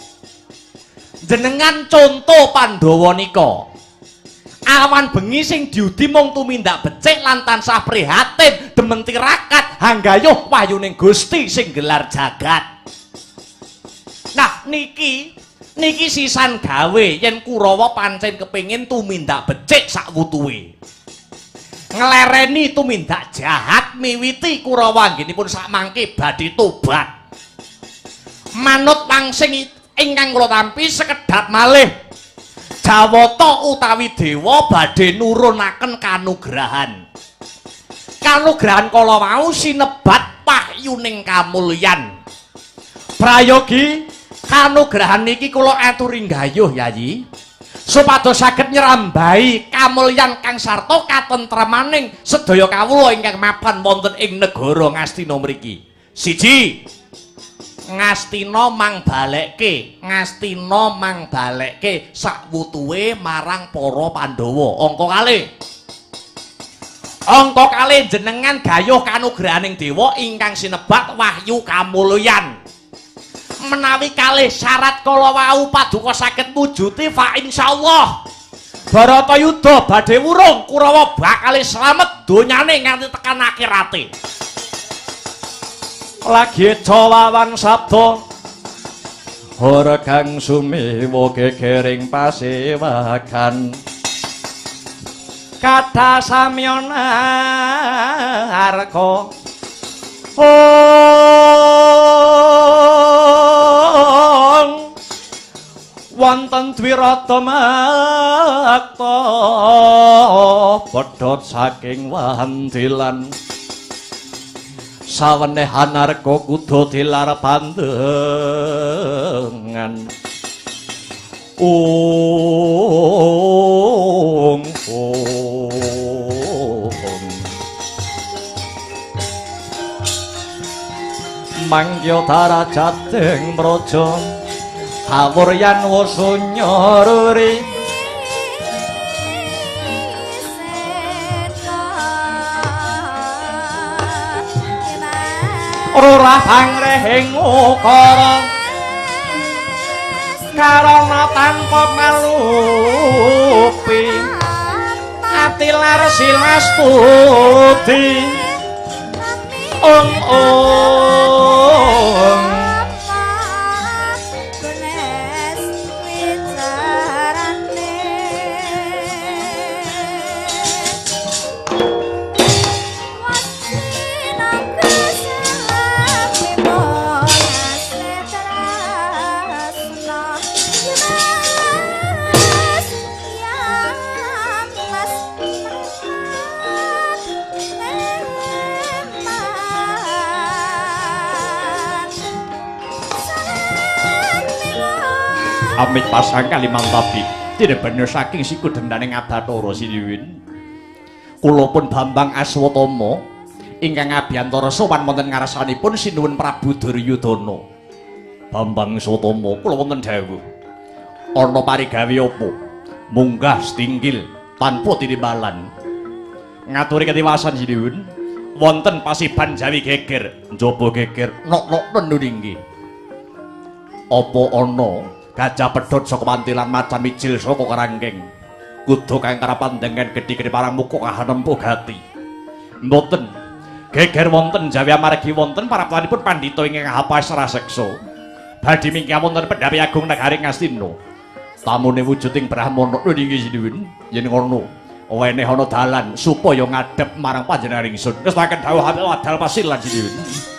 Jenengan conto Pandhawa nika, awan bengi sing diudi mung tumindak becik lan tansah prihatin demen tirakat hanggayuh wayuning Gusti sing gelar jagat. Nah niki sisan gawe yen Kurawa pancen kepengin tumindak becik sak wutuhe. Nglereni tumindak jahat miwiti Kurawa anggenipun sak mangke badhe tobat. Manut pangsing ingkang kula tampi sekedhap malih Jawata utawi dewa badhe nurunaken kanugrahan. Kanugrahan kala mau sinebat pahyuning kamulyan. Prayogi kanugrahan niki kula aturi gayuh Yayi, supados saged nyrambahi kamulyan kang sarta katentremaning sedaya kawula ingkang mapan wonten ing negara Ngastina mriki. Siji, Ngastina mang balekke sakwutuhe marang para Pandhawa. Angka kalih jenengan gayuh kanugrahaning dewa ingkang sinebat wahyu kamulyan. Menawi kalih syarat kala wau paduka saged mujuti fa insyaallah Baratayuda badhe wurung, Kurawa bakal slamet donyane nganti tekan akhirate. Lagi cawawan sabda ora kang sumewa gegering pasewakan kata samyana harka wonten dwirata makta pedhot saking wandilan sawenehan arga kudu dilar pandengan mangya darajateng praja kawuryan wasunyaruri ora pangrehing ukara karana tanpa malupi api ati lar silas putih ong amit pasang kaliman tapi tidak bener saking siku dendane ngabatara Sinuwun kula pun Bambang Aswatama ingkang ngabiyantara sowan wonten ngarsanipun Sinuwun Prabu Duryudana. Bambang Aswatama kula wonten dawuh ana parigawe apa munggah setinggil tanpa tinimbalan ngaturi ketiwasan Sinuwun wonten pasiban Jawi geger njaba geger nok-nok tendu inggih apa ana gajah pedhot saka pantilan macan mijil saka Karangkeng kudu kang karapan dengan gedhe-gedhe parang muka kahanempuh gati mboten geger wonten Jawi amargi wonten paraplanipun pandhita ingkang hapas raseksa badhe mingkih wonten Pendhapi Agung Negari Ngastina tamune wujuding Brahmana inggih Sinuwun yen ngono weneh ana dalan supaya ngadhep marang panjenengan ingsun ngestaken dawuh wadal pasilan Sinuwun.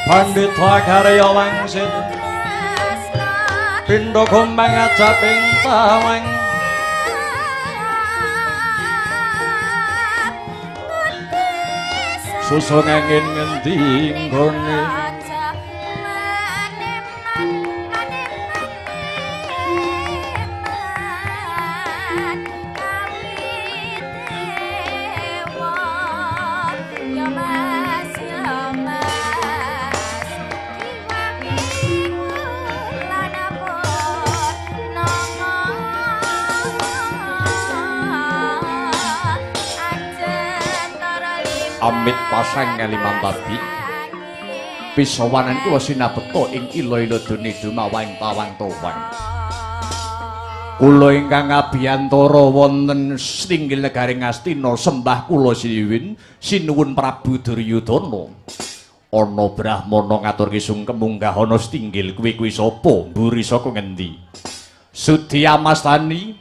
Pandhita karya wangsit pindha gombang ajaping tawang susun angin ngendi nggone amit pasang kaliman tabi pisawanan kula sinabeta ing ila-ila dene dumawang tawang-tawang kula ingkang ngabiyantara wonten Stinggil Negari Ngastina sembah kula Sinuwun Prabu Duryudana ana Brahmana ngaturke sungkem munggah ana Stinggil kuwi sapa mburi saka ngendi Sudi Amastani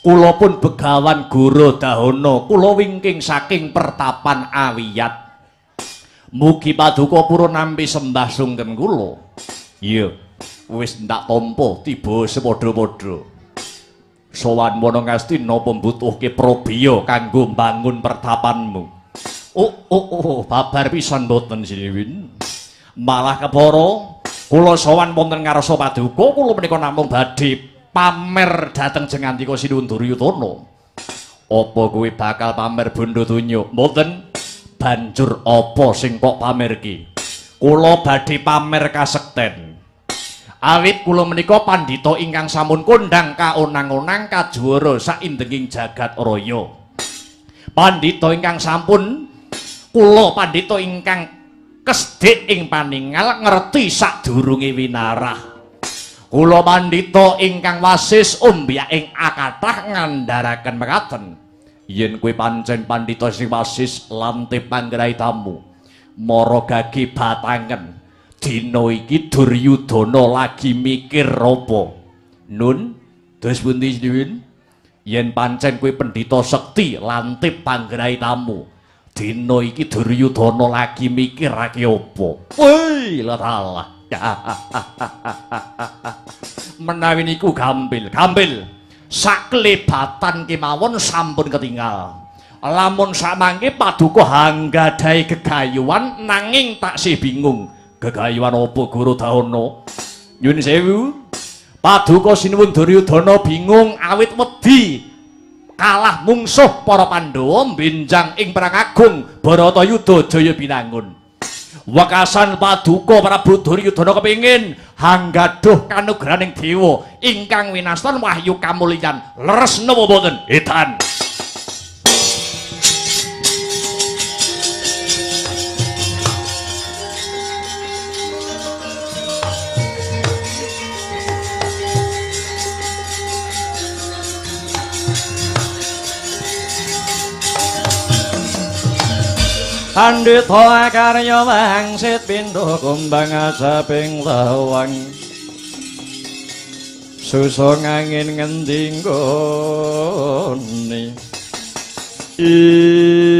kula pun begawan Guru Dahana kula wingking saking pertapan Awiyat mugi paduka purun nampi sembah sungkem kula iya wis ndak tampa tiba sepadha-padha sowan wana Ngastina pembutuhke Prabiya kanggo mbangun pertapanmu babar pisan mboten Sinuwun malah kepara kula sowan wonten ngarsa paduka kula menika namung badhe pamer dateng jengandika Sinuwun Duryudana. Apa kowe bakal pamer bondo donya? Mboten. Banjur apa sing kok pamerki? Kula badhe pamer kasekten. Awit kula menika pandhita ingkang sampun kondhang kaonang-onang kajuara saindenging jagat raya. Pandhita ingkang sampun kula pandhita ingkang kesdik ing paningal ngerti sadurunge winarah. Kula pandhita ingkang wasis umbyak ing akathah ngandharaken mekaten yen kowe pancen pandhita sing wasis lan panggrahi tamu mara gagi batangen Dina iki Duryudana lagi mikir apa? Nun, dos pundi Nun? Yen pancen kowe pendhita sekti lantip panggrahi tamu. Dina iki Duryudana lagi mikir lagi apa? Woi, lha menawi niku gampil. Saklebatan kemawon sampun ketinggal. Lamun samangke paduka hanggadhahi gegayuhan nanging taksih bingung. Gegayuhan apa Guru Dawana? Nyuwun sewu. Paduka sinuwun Duryudana bingung awit wedi kalah mungsuh para Pandhawa benjang ing perang agung Baratayuda Jaya Binangun. Wekasan paduka Prabu Duryudana kepingin hanggaduh kanugrahaning dewa ingkang winastan wahyu kamulyan. Leres napa boten? Edan. Pandhita karya wangsit pindha kumbang ajaping lawang susung angin ngendi nggone ing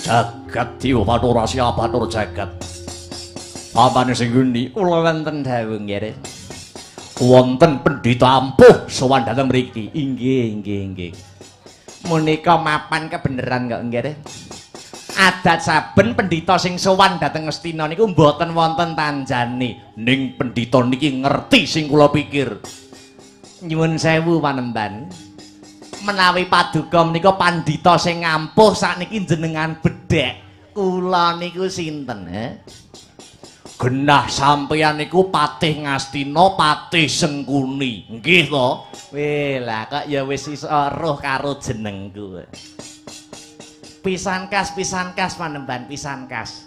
jagat diwatorasi abatur jagat papan sing ngendi kula wonten dawuh nggih wonten pendhita ampuh sowan dhateng mriki inggih menika mapan kebeneran kok nggih adat saben pendhita sing sowan dhateng Ngastina niku mboten wonten tanjane ning pendhita niki ngerti sing kula pikir. Nyuwun sewu panemban menawi paduka menika pandhita sing ampuh sakniki jenengan bedhek kula niku sinten genah sampeyan niku Patih Ngastina Patih Sengkuni nggih to weh lah kok ya wis iso roh karo jenengku. Pisan kas panemban pisan kas.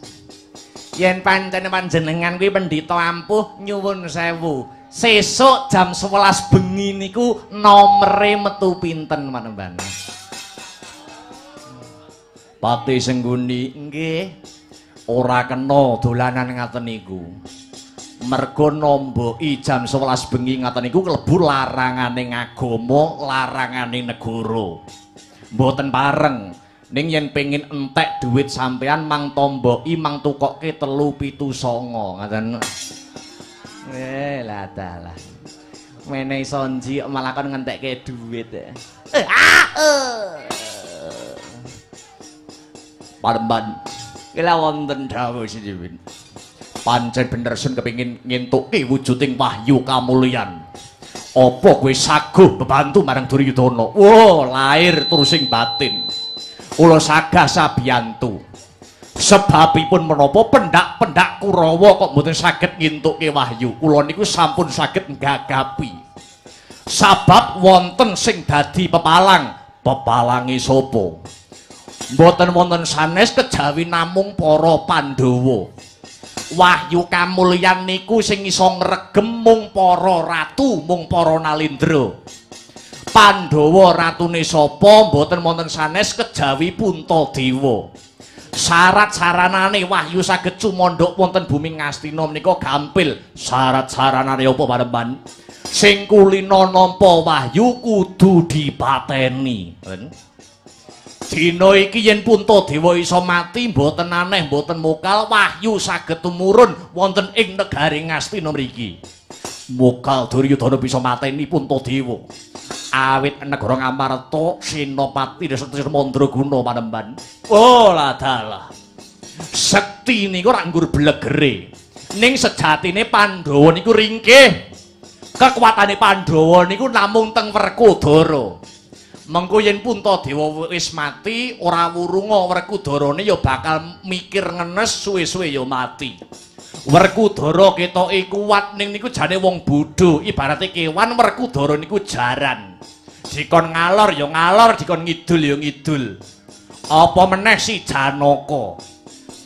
Yen pancen panjenengan kuwi pendhita ampuh nyuwun sewu. Sesuk jam 11 bengi niku nomere metu pinten panemban? Patih Sengguni nggih. Ora kena dolanan ngaten niku. Mergo nomboki jam 11 bengi ngaten niku klebu laranganing agama, laranganing negara. Mboten pareng. Ning yen pengin entek duit sampean mang tomboki mang tukokke 379 ngaten. Lah dalah. Menehi sonji malah kon ngentekke duit. Panemban. Kila wonten dawuh siniwin. Pancen bener sun kepengin ngentuki wujuding wahyu kamulyan. Apa kowe saguh bebantu marang Duryudana? Wah, lahir terusing batin. Kula sagah sabiyantu. Sebabipun menapa pendak-pendak Kurawa kok mboten saged ngintuke wahyu. Kula niku sampun saged nggagapi. Sabab wonten sing dadi pepalang. Pepalange sapa? Mboten wonten sanes kejawi namung para Pandhawa. Wahyu kamulyan niku sing iso ngregem mung para ratu, mung para nalindra. Pandhawa ratune sapa mboten wonten sanes kejawi Puntadewa. Syarat-saranane wahyu saged cumandhak wonten bumi Ngastina menika gampil. Syarat-saranane apa panemban? Sing kulina nampa wahyu kudu dipateni. Dina iki yen Puntadewa iso mati mboten aneh mboten mokal wahyu saged tumurun wonten ing negari Ngastina mriki. Mokal Duryudana bisa mateni Puntadewa. Awit negara Ngamarta Senapati Desata Mandraguna panemban. Oh lah dalah. Sekti niku ora nggur blegere. Ning sejatine Pandhawa niku ringkih. Kekuatane Pandhawa niku namung teng Werkudara. Mengko yen Puntadewa wis mati, ora wurunga Werkudarane ya bakal mikir ngenes suwe-suwe ya mati. Werkudara ketoke kuat ning niku jane wong bodho, ibarate kewan Werkudara niku jaran. Dikon ngalor ya ngalor, dikon ngidul ya ngidul. Apa meneh si Janaka.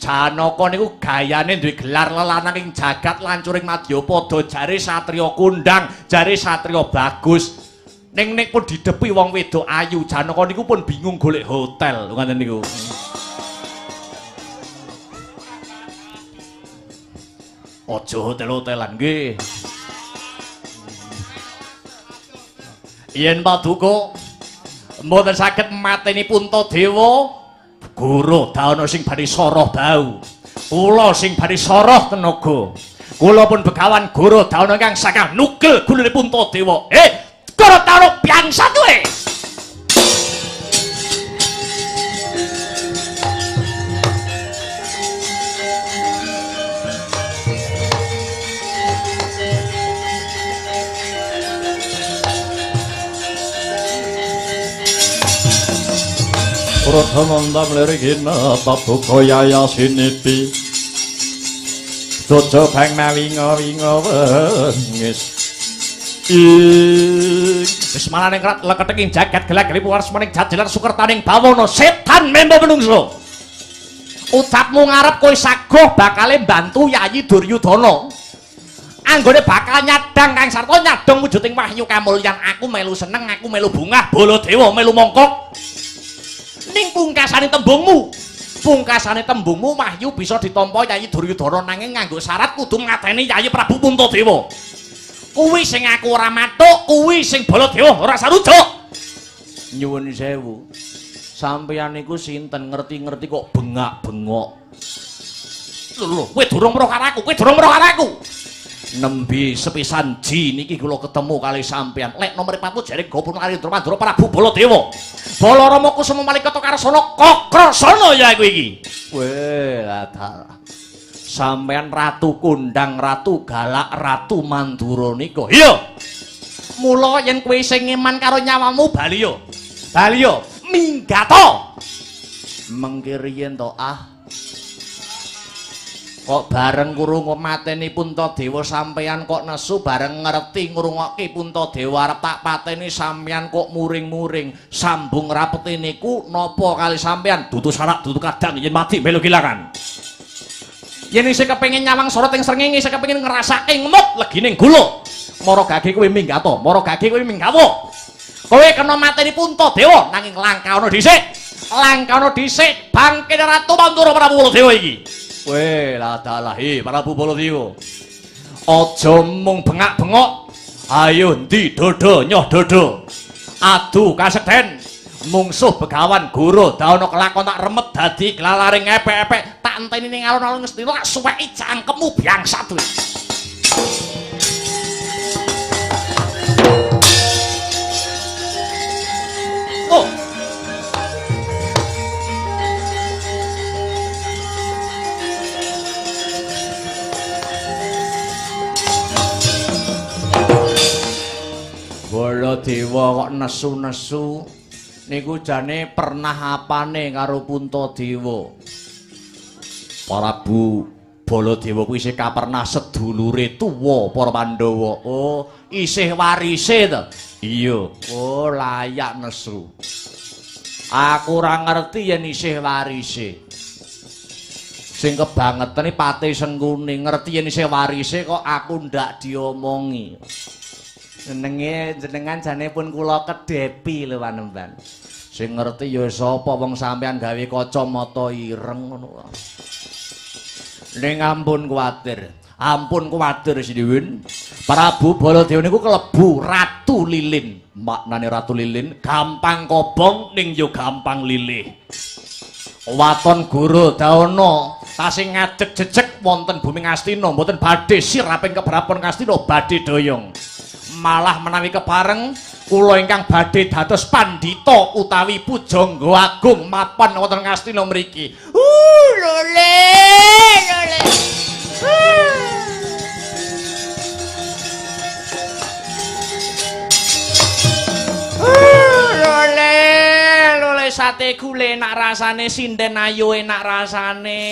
Janaka niku gayane duwe gelar lelanang ing jagat lancuring Madyapada, jare satriya kondang, jare satriya bagus. Ning nek pun didepi wong wedok ayu, Janaka niku pun bingung golek hotel ngoten niku. Aja hotel-hotelan nggih. Yen Paduka mboten saged mateni Puntadewa, Guru daono sing badhe soroh bau. Kula sing badhe soroh tenaga. Kula pun begawan Guru daono kang saking nugel gulune Puntadewa. Guru daono biangsa duwe. Pradhananda mlirigina pabuka yayasinipi Dojo bang mawinga-winga wengis wis malaning krat leketing jagat gelag-geli puwarsmaning jajelan sukertaning bawana setan membo menungso ucapmu ngarep kowe saguh bakale mbantu Yayi Duryudana anggone bakal nyadang kang sarta nyadong wujuding wahyu kamulyan aku melu seneng aku melu bungah Baladewa melu mongkok ning pungkasane tembungmu wahyu bisa ditampa Yayi Duryudana nanging nganggo syarat kudu ngateni Yayi Prabu Puntadewa kuwi sing aku ora matuk kuwi sing Baladewa ora sarujuk nyuwun sewu sampeyan niku sinten ngerti-ngerti kok bengak-bengok lho kowe durung weruh karo aku nembe sepisan ji niki kula ketemu kali sampeyan lek nomor 4 jare Gopur Narendra Mandura Prabu Baladewa Balarama Kusuma Malikata Karsana Kakrasana ya kowe iki weh ladal sampeyan ratu kondang ratu galak ratu Mandura nika iya mula yen kowe sing ngeman karo nyawamu bali yo minggato mengki riyen to kok bareng krungu mateni Puntadewa sampeyan kok nesu bareng ngerti ngrungokke Puntadewa arep tak pateni sampeyan kok muring-muring sambung rapete niku napa kali sampeyan dudu sarak dudu kadang yen mati melu kilangan yen isih kepengin nyawang sorot ing srengenge isih kepengin ngrasake ngemut legining gula mara gage kowe minggato mara gage kowe minggawa kowe kena mateni Puntadewa nanging langkauna dhisik bangkene Ratu Mandura Prabu Baladewa iki weh ladalahi Prabu Baladewa aja mung bengak-bengok ayo ndi dodo nyoh dodo adu kasekten mungsuh begawan Guru daono kelakon tak remet dadi glalaring epek-epek tak enteni ning alun-alun Ngastina tak suweki cangkemmu bangsat kowe oh Baladewa kok nesu-nesu niku jane pernah apane karo Puntadewa Prabu Baladewa kuwi isih kapernah sedulure tuwa para Pandhawa oh isih warise to iya oh layak nesu aku ora ngerti yen isih warise sing kebangetene Pati Sengkuni ngerti yen isih warise kok aku ndak diomongi jenengan jane pun kula kedepi lho Panembahan. Sing ngerti ya sapa wong sampean gawe kacamata ireng ngono. Ning ampun kuwatir Sinuwun. Prabu Baladewa niku kelebu Ratu Lilin. Maknane Ratu Lilin gampang kobong ning yo gampang lilih. Waton Guru Dawana tasih ngadeg-jejeg wonten bumi Ngastina mboten badhe siraping keprapon Ngastina badhe doyong. Malah menawi kepareng kula ingkang badhe dados pandhita utawi pujangga agung mapan wonten Ngastina mriki. Lole. Lole sate gule enak rasane sinden ayu enak rasane.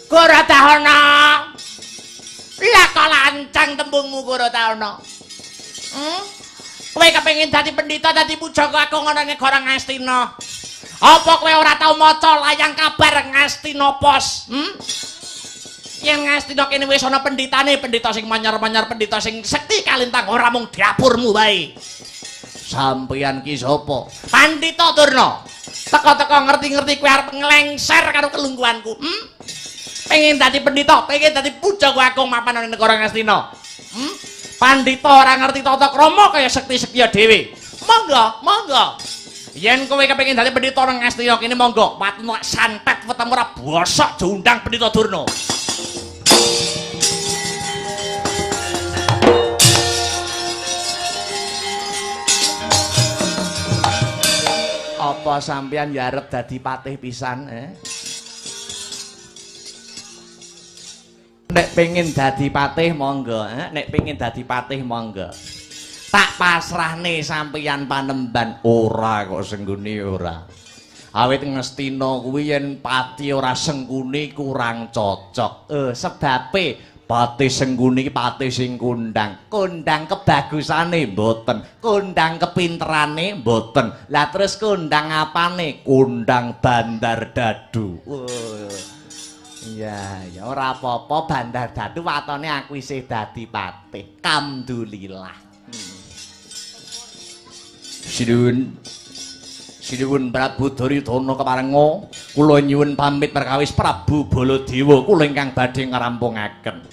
Guru Dawana. Lah kok lancang tembungmu Guru Dawana. Kowe kepengin dadi pendhita dadi pujangga agung ana negara Ngastina. Apa kowe ora tau maca layang kabar Ngastina Pos? Yen Ngastina kene wis ana pendhitane, pendhita sing manyar-manyar, pendhita sing sekti kalintang ora mung dapurmu wae. Sampeyan ki sapa? Pandhita Durna. Teka-teka ngerti-ngerti kowe arep nglengser karo kelungguhanku. pengen dadi pendhita, pengen dadi puja agung mapan ning negara Ngastina. Pandhita ora ngerti tata krama kaya sekti-sektiya dhewe. Monggo, monggo. Yen kowe kepengin dadi pendhita nang Ngastina kene monggo, watmu santet wetemu ora bosok diundang pendhita Durna. Apa sampean ya arep dadi patih pisan, Nek pengen dadi patih monggo, nek pengen dadi patih monggo. Tak pasrahne sampeyan Panemban ora kok senggune ora. Awit Ngastina kuwi yen pati ora senggune kurang cocok. Sebabe patih senggune iki patih sing kondang. Kondang kebagusane mboten, kondang kepinterane mboten. Lah terus kondang apane? Kondang Bandar Dadu. Iya, ya ora apa-apa Bandar Dadu watone aku isih dadi patih. Alhamdulillah. Sinuwun Prabu Duryudana keparenga kula nyuwun pamit perkawis Prabu Baladewa kula ingkang badhe ngrampungaken.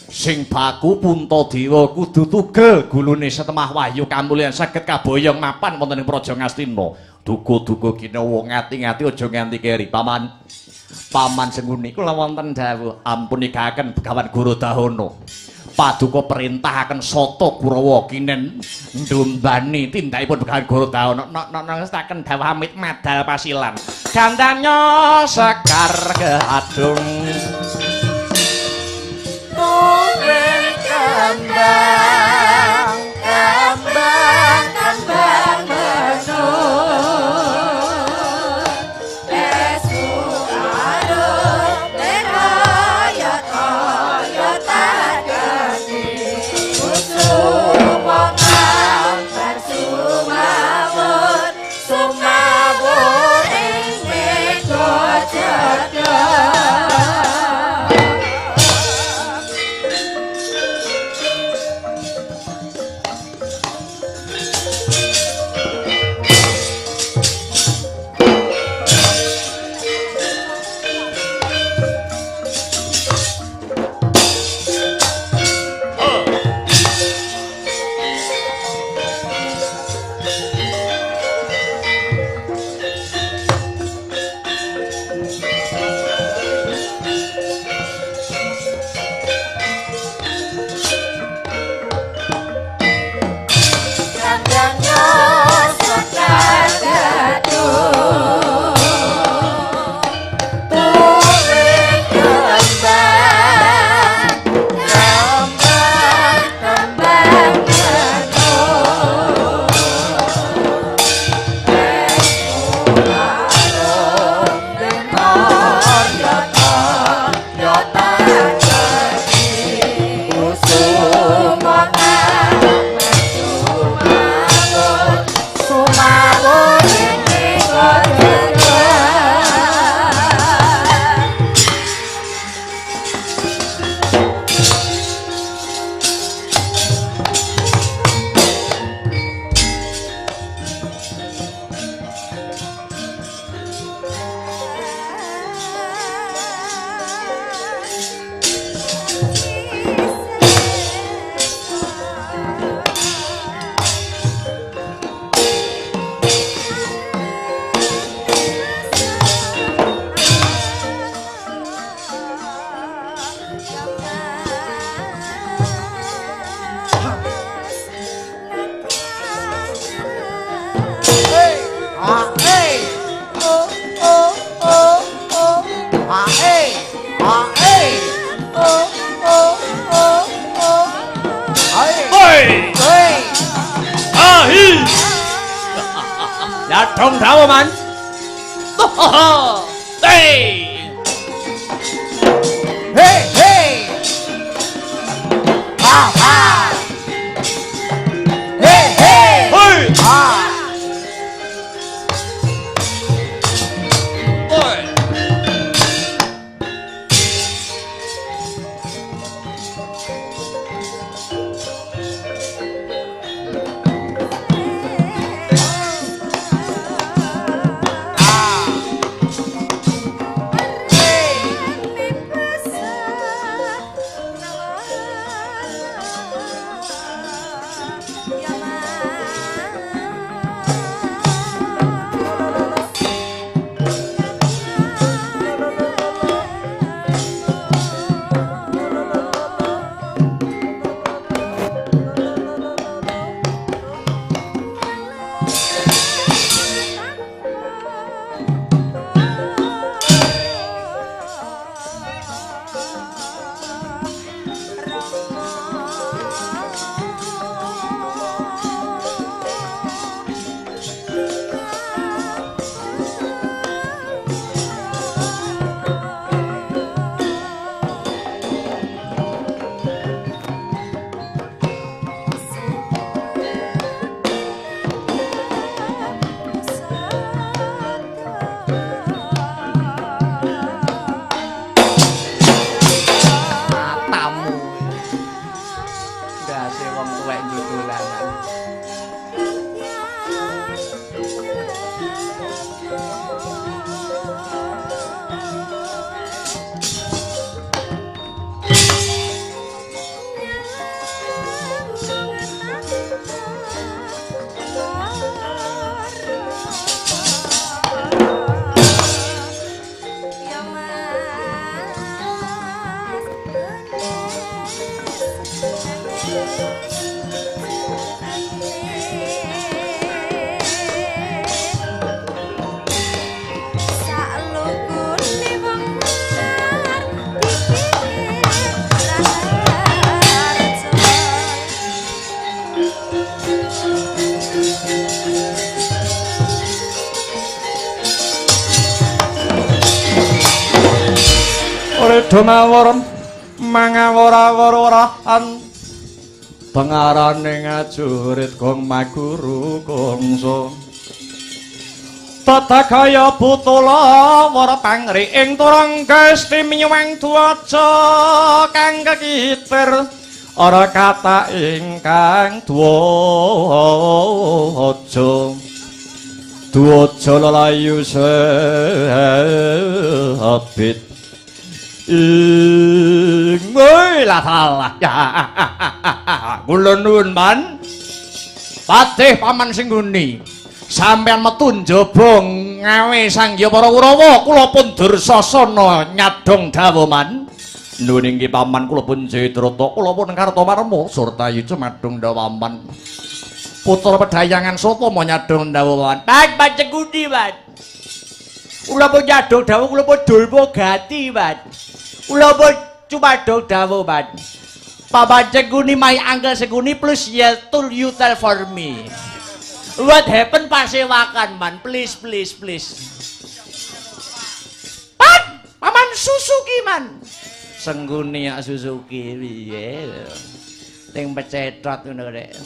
Sing baku Puntadewa kudu tugel gulune setemah wahyu kamulyan saged kaboyong mapan wonten ing Praja Ngastina. Duga-duga kinawa ngati-ngati aja nganti keri Paman sengguni kula wonten dawuh ampun nikahaken Begawan Gorodahana. Paduka perintahaken Sata Kurawa kinen ndombani tindakipun Begawan Gorodahana ngestaken dawuh amit madal pasilan. Gandanya sekar keadung Tuwin kembang menung Dong dawa man. Hey. Hey hey. Ha ha. Hey hey. Hey. Ha. Oi. Dumawur mangawora-wororan pengarane ngajurit gong maguru kongso tatakaya butula wara pangri ing turang gesti miwang duaja kang kekitir ora kata ingkang duaja lelayu sehabit Ngoi lah salah kula nuwun man patih paman singguni sampeyan metu njaba ngawe Sangya para Kurawa kula pun Dursasana nyadong dawuh man nuwun inggih paman kula pun Jayadratha kula pun Kartamarma surta yuca madung dawuh paman putra Pedhayangan Sratama nyadong dawuh paman Pak Cekudi man kula pun nyadong dawuh kula pun Dulma Gati man kula pun cumadong dawuh man Papa Cekuni my uncle Cekuni please you tell for me what happened pasewakan man please Paman Suzuki man Sengguni ya Suzuki piye ting pecetot ngono rek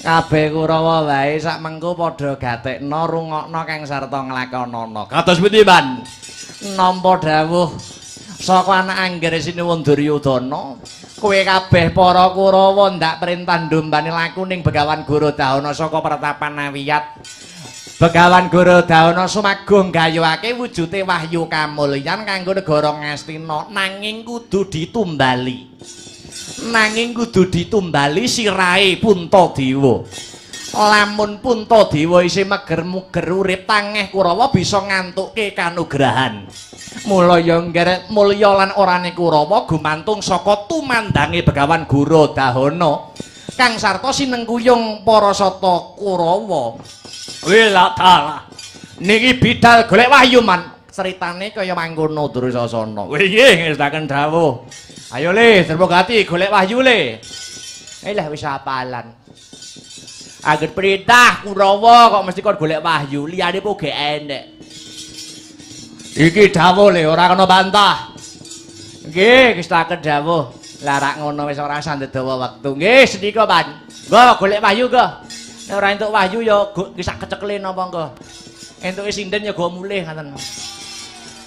kabeh Kurawa wae sak mengko padha gatekno rungokno kang sarta nglakonana kados pundi man nampa dawuh saka anak Anggere Sinuwun Duryudana kowe kabeh para Kurawa ndak perintah ndombani laku ning Begawan Gorodahana saka Pratapan Nawiyat Begawan Gorodahana sumagung gayuhake wujute wahyu kamulyan kanggo negara Ngastina nanging kudu ditumbali sirahe Puntadewa lamun Puntadewa isih meger-muger urip tangeh Kurawa bisa ngantukke kanugrahan mula ya mulya lan orane Kurawa gumantung saka tumandange Begawan Gorodahana kang sarta sinengkuyung para sata Kurawa. Wela dalah niki bidal golek wahyu man ceritane kaya mangkono Dursasana. Nggih ngestaken dawuh. Ayo le Darbogati golek wahyu le. Lah wis apalan. Angger perintah Kurawa kok mesti kon golek wahyu, liyane po ge enek. Iki dawuh le ora kena bantah. Nggih ngestaken dawuh. Lah rak ngono wis ora sandedawa wektu. Nggih sedika Pan. Nggo golek wahyu nggo. Nek ora entuk wahyu ya sak kecekelin apa engko. Entuke sinden ya go mulih ngoten.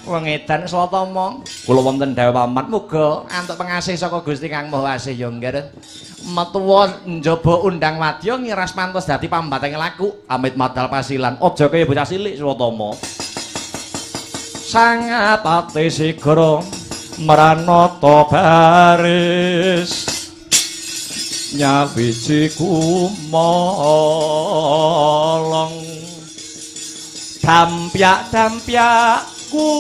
Wong edan Sratama kula wonten dawuh pamat muga antuk pengasih saka Gusti Kang Maha Asih ya nggih. Metuwa njaba undang wadya ngiras pantes dadi pambateng laku amit madal pasilan. Aja kaya bocah cilik Sratama. Sangapati sigra Maranata baris nyawiji kumolong dampyak-dampyakku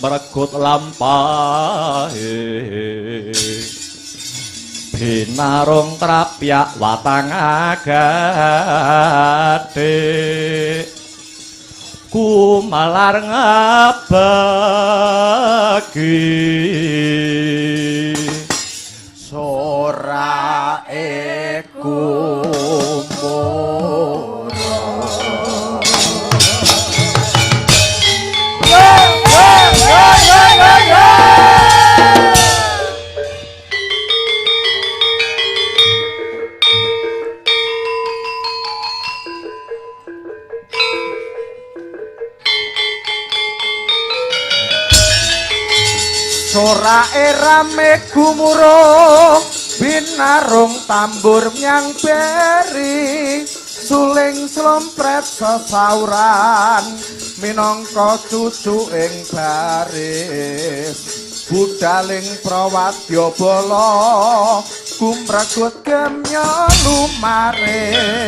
meregut lampahe binarung trapyak watang agate ku malar ngabagi sorae kumuro sorae rame gumuruh binarung tambur nyang beri suling slompret sesauran minangka cucu ing baris budaling prawadya bala kumregut gemya lumaris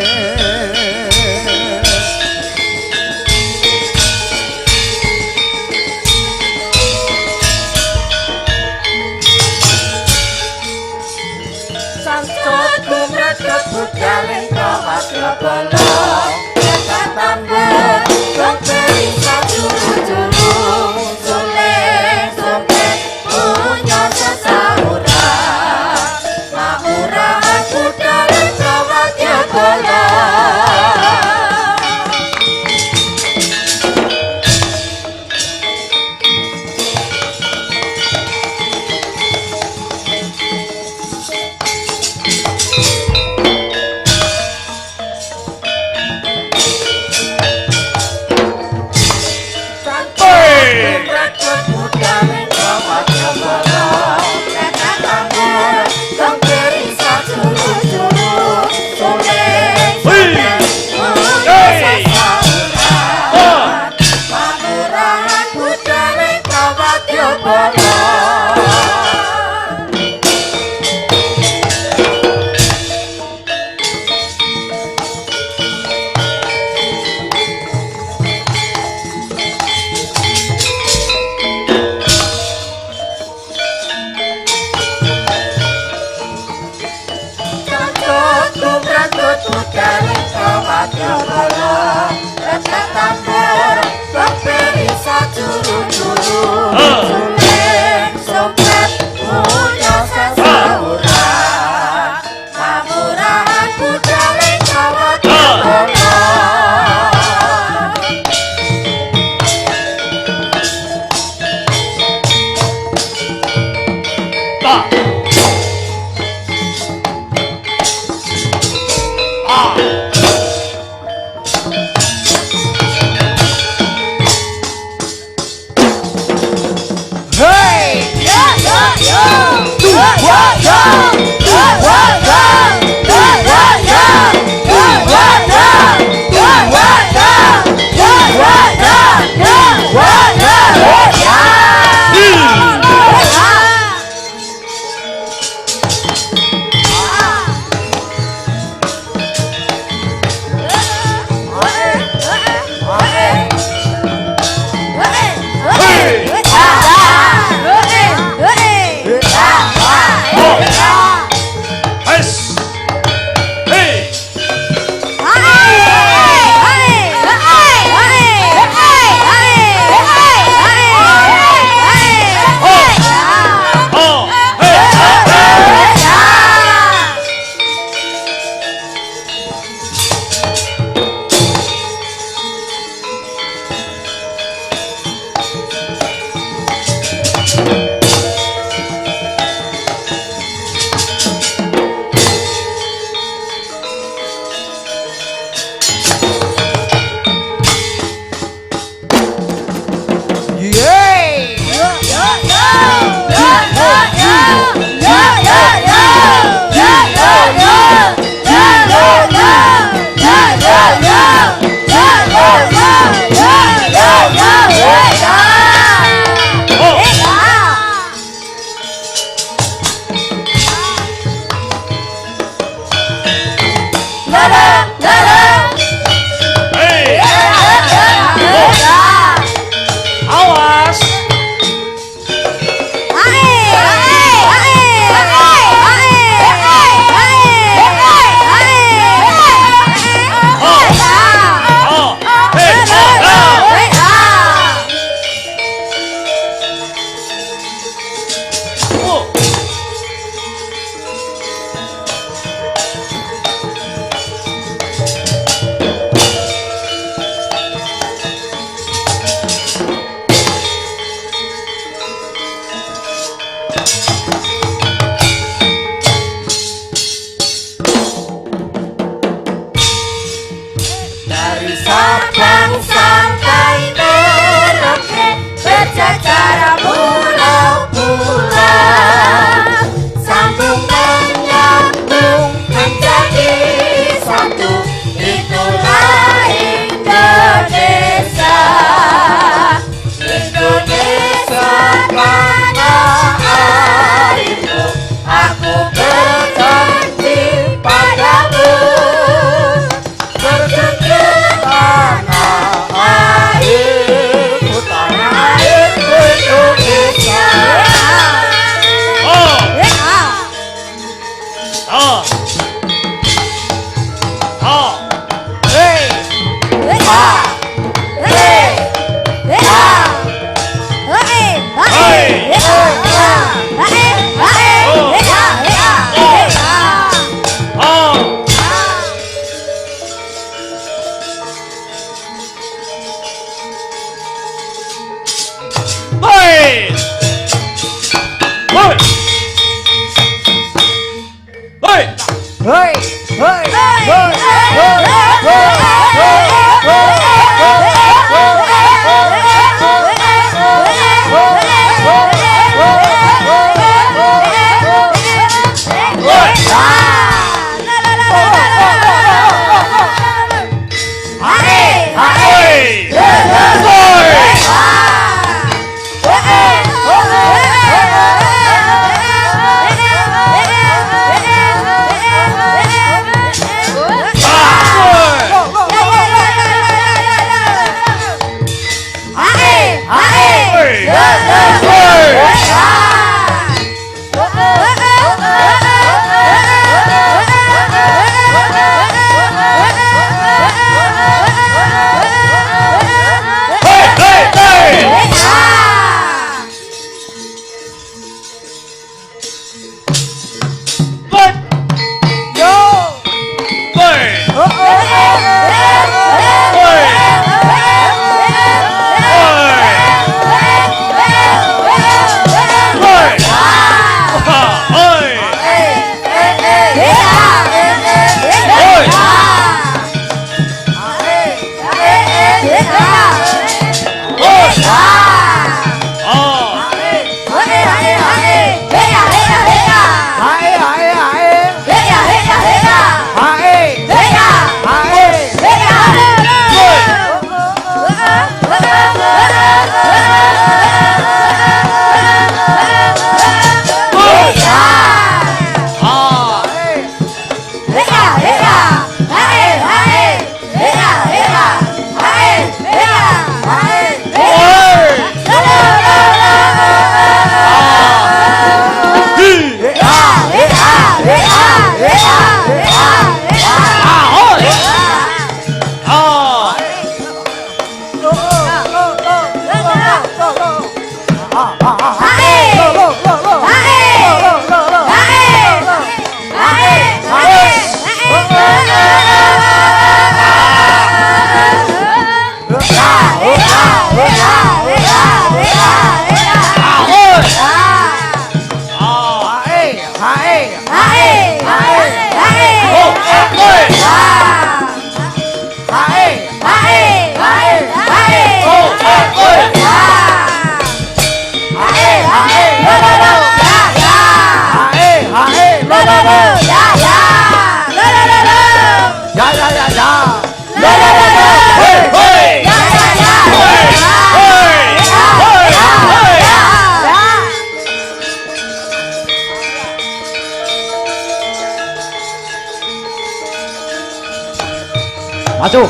Hey!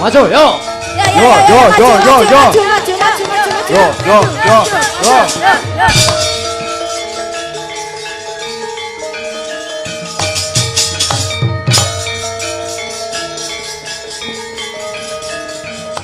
맞아, 요. 요.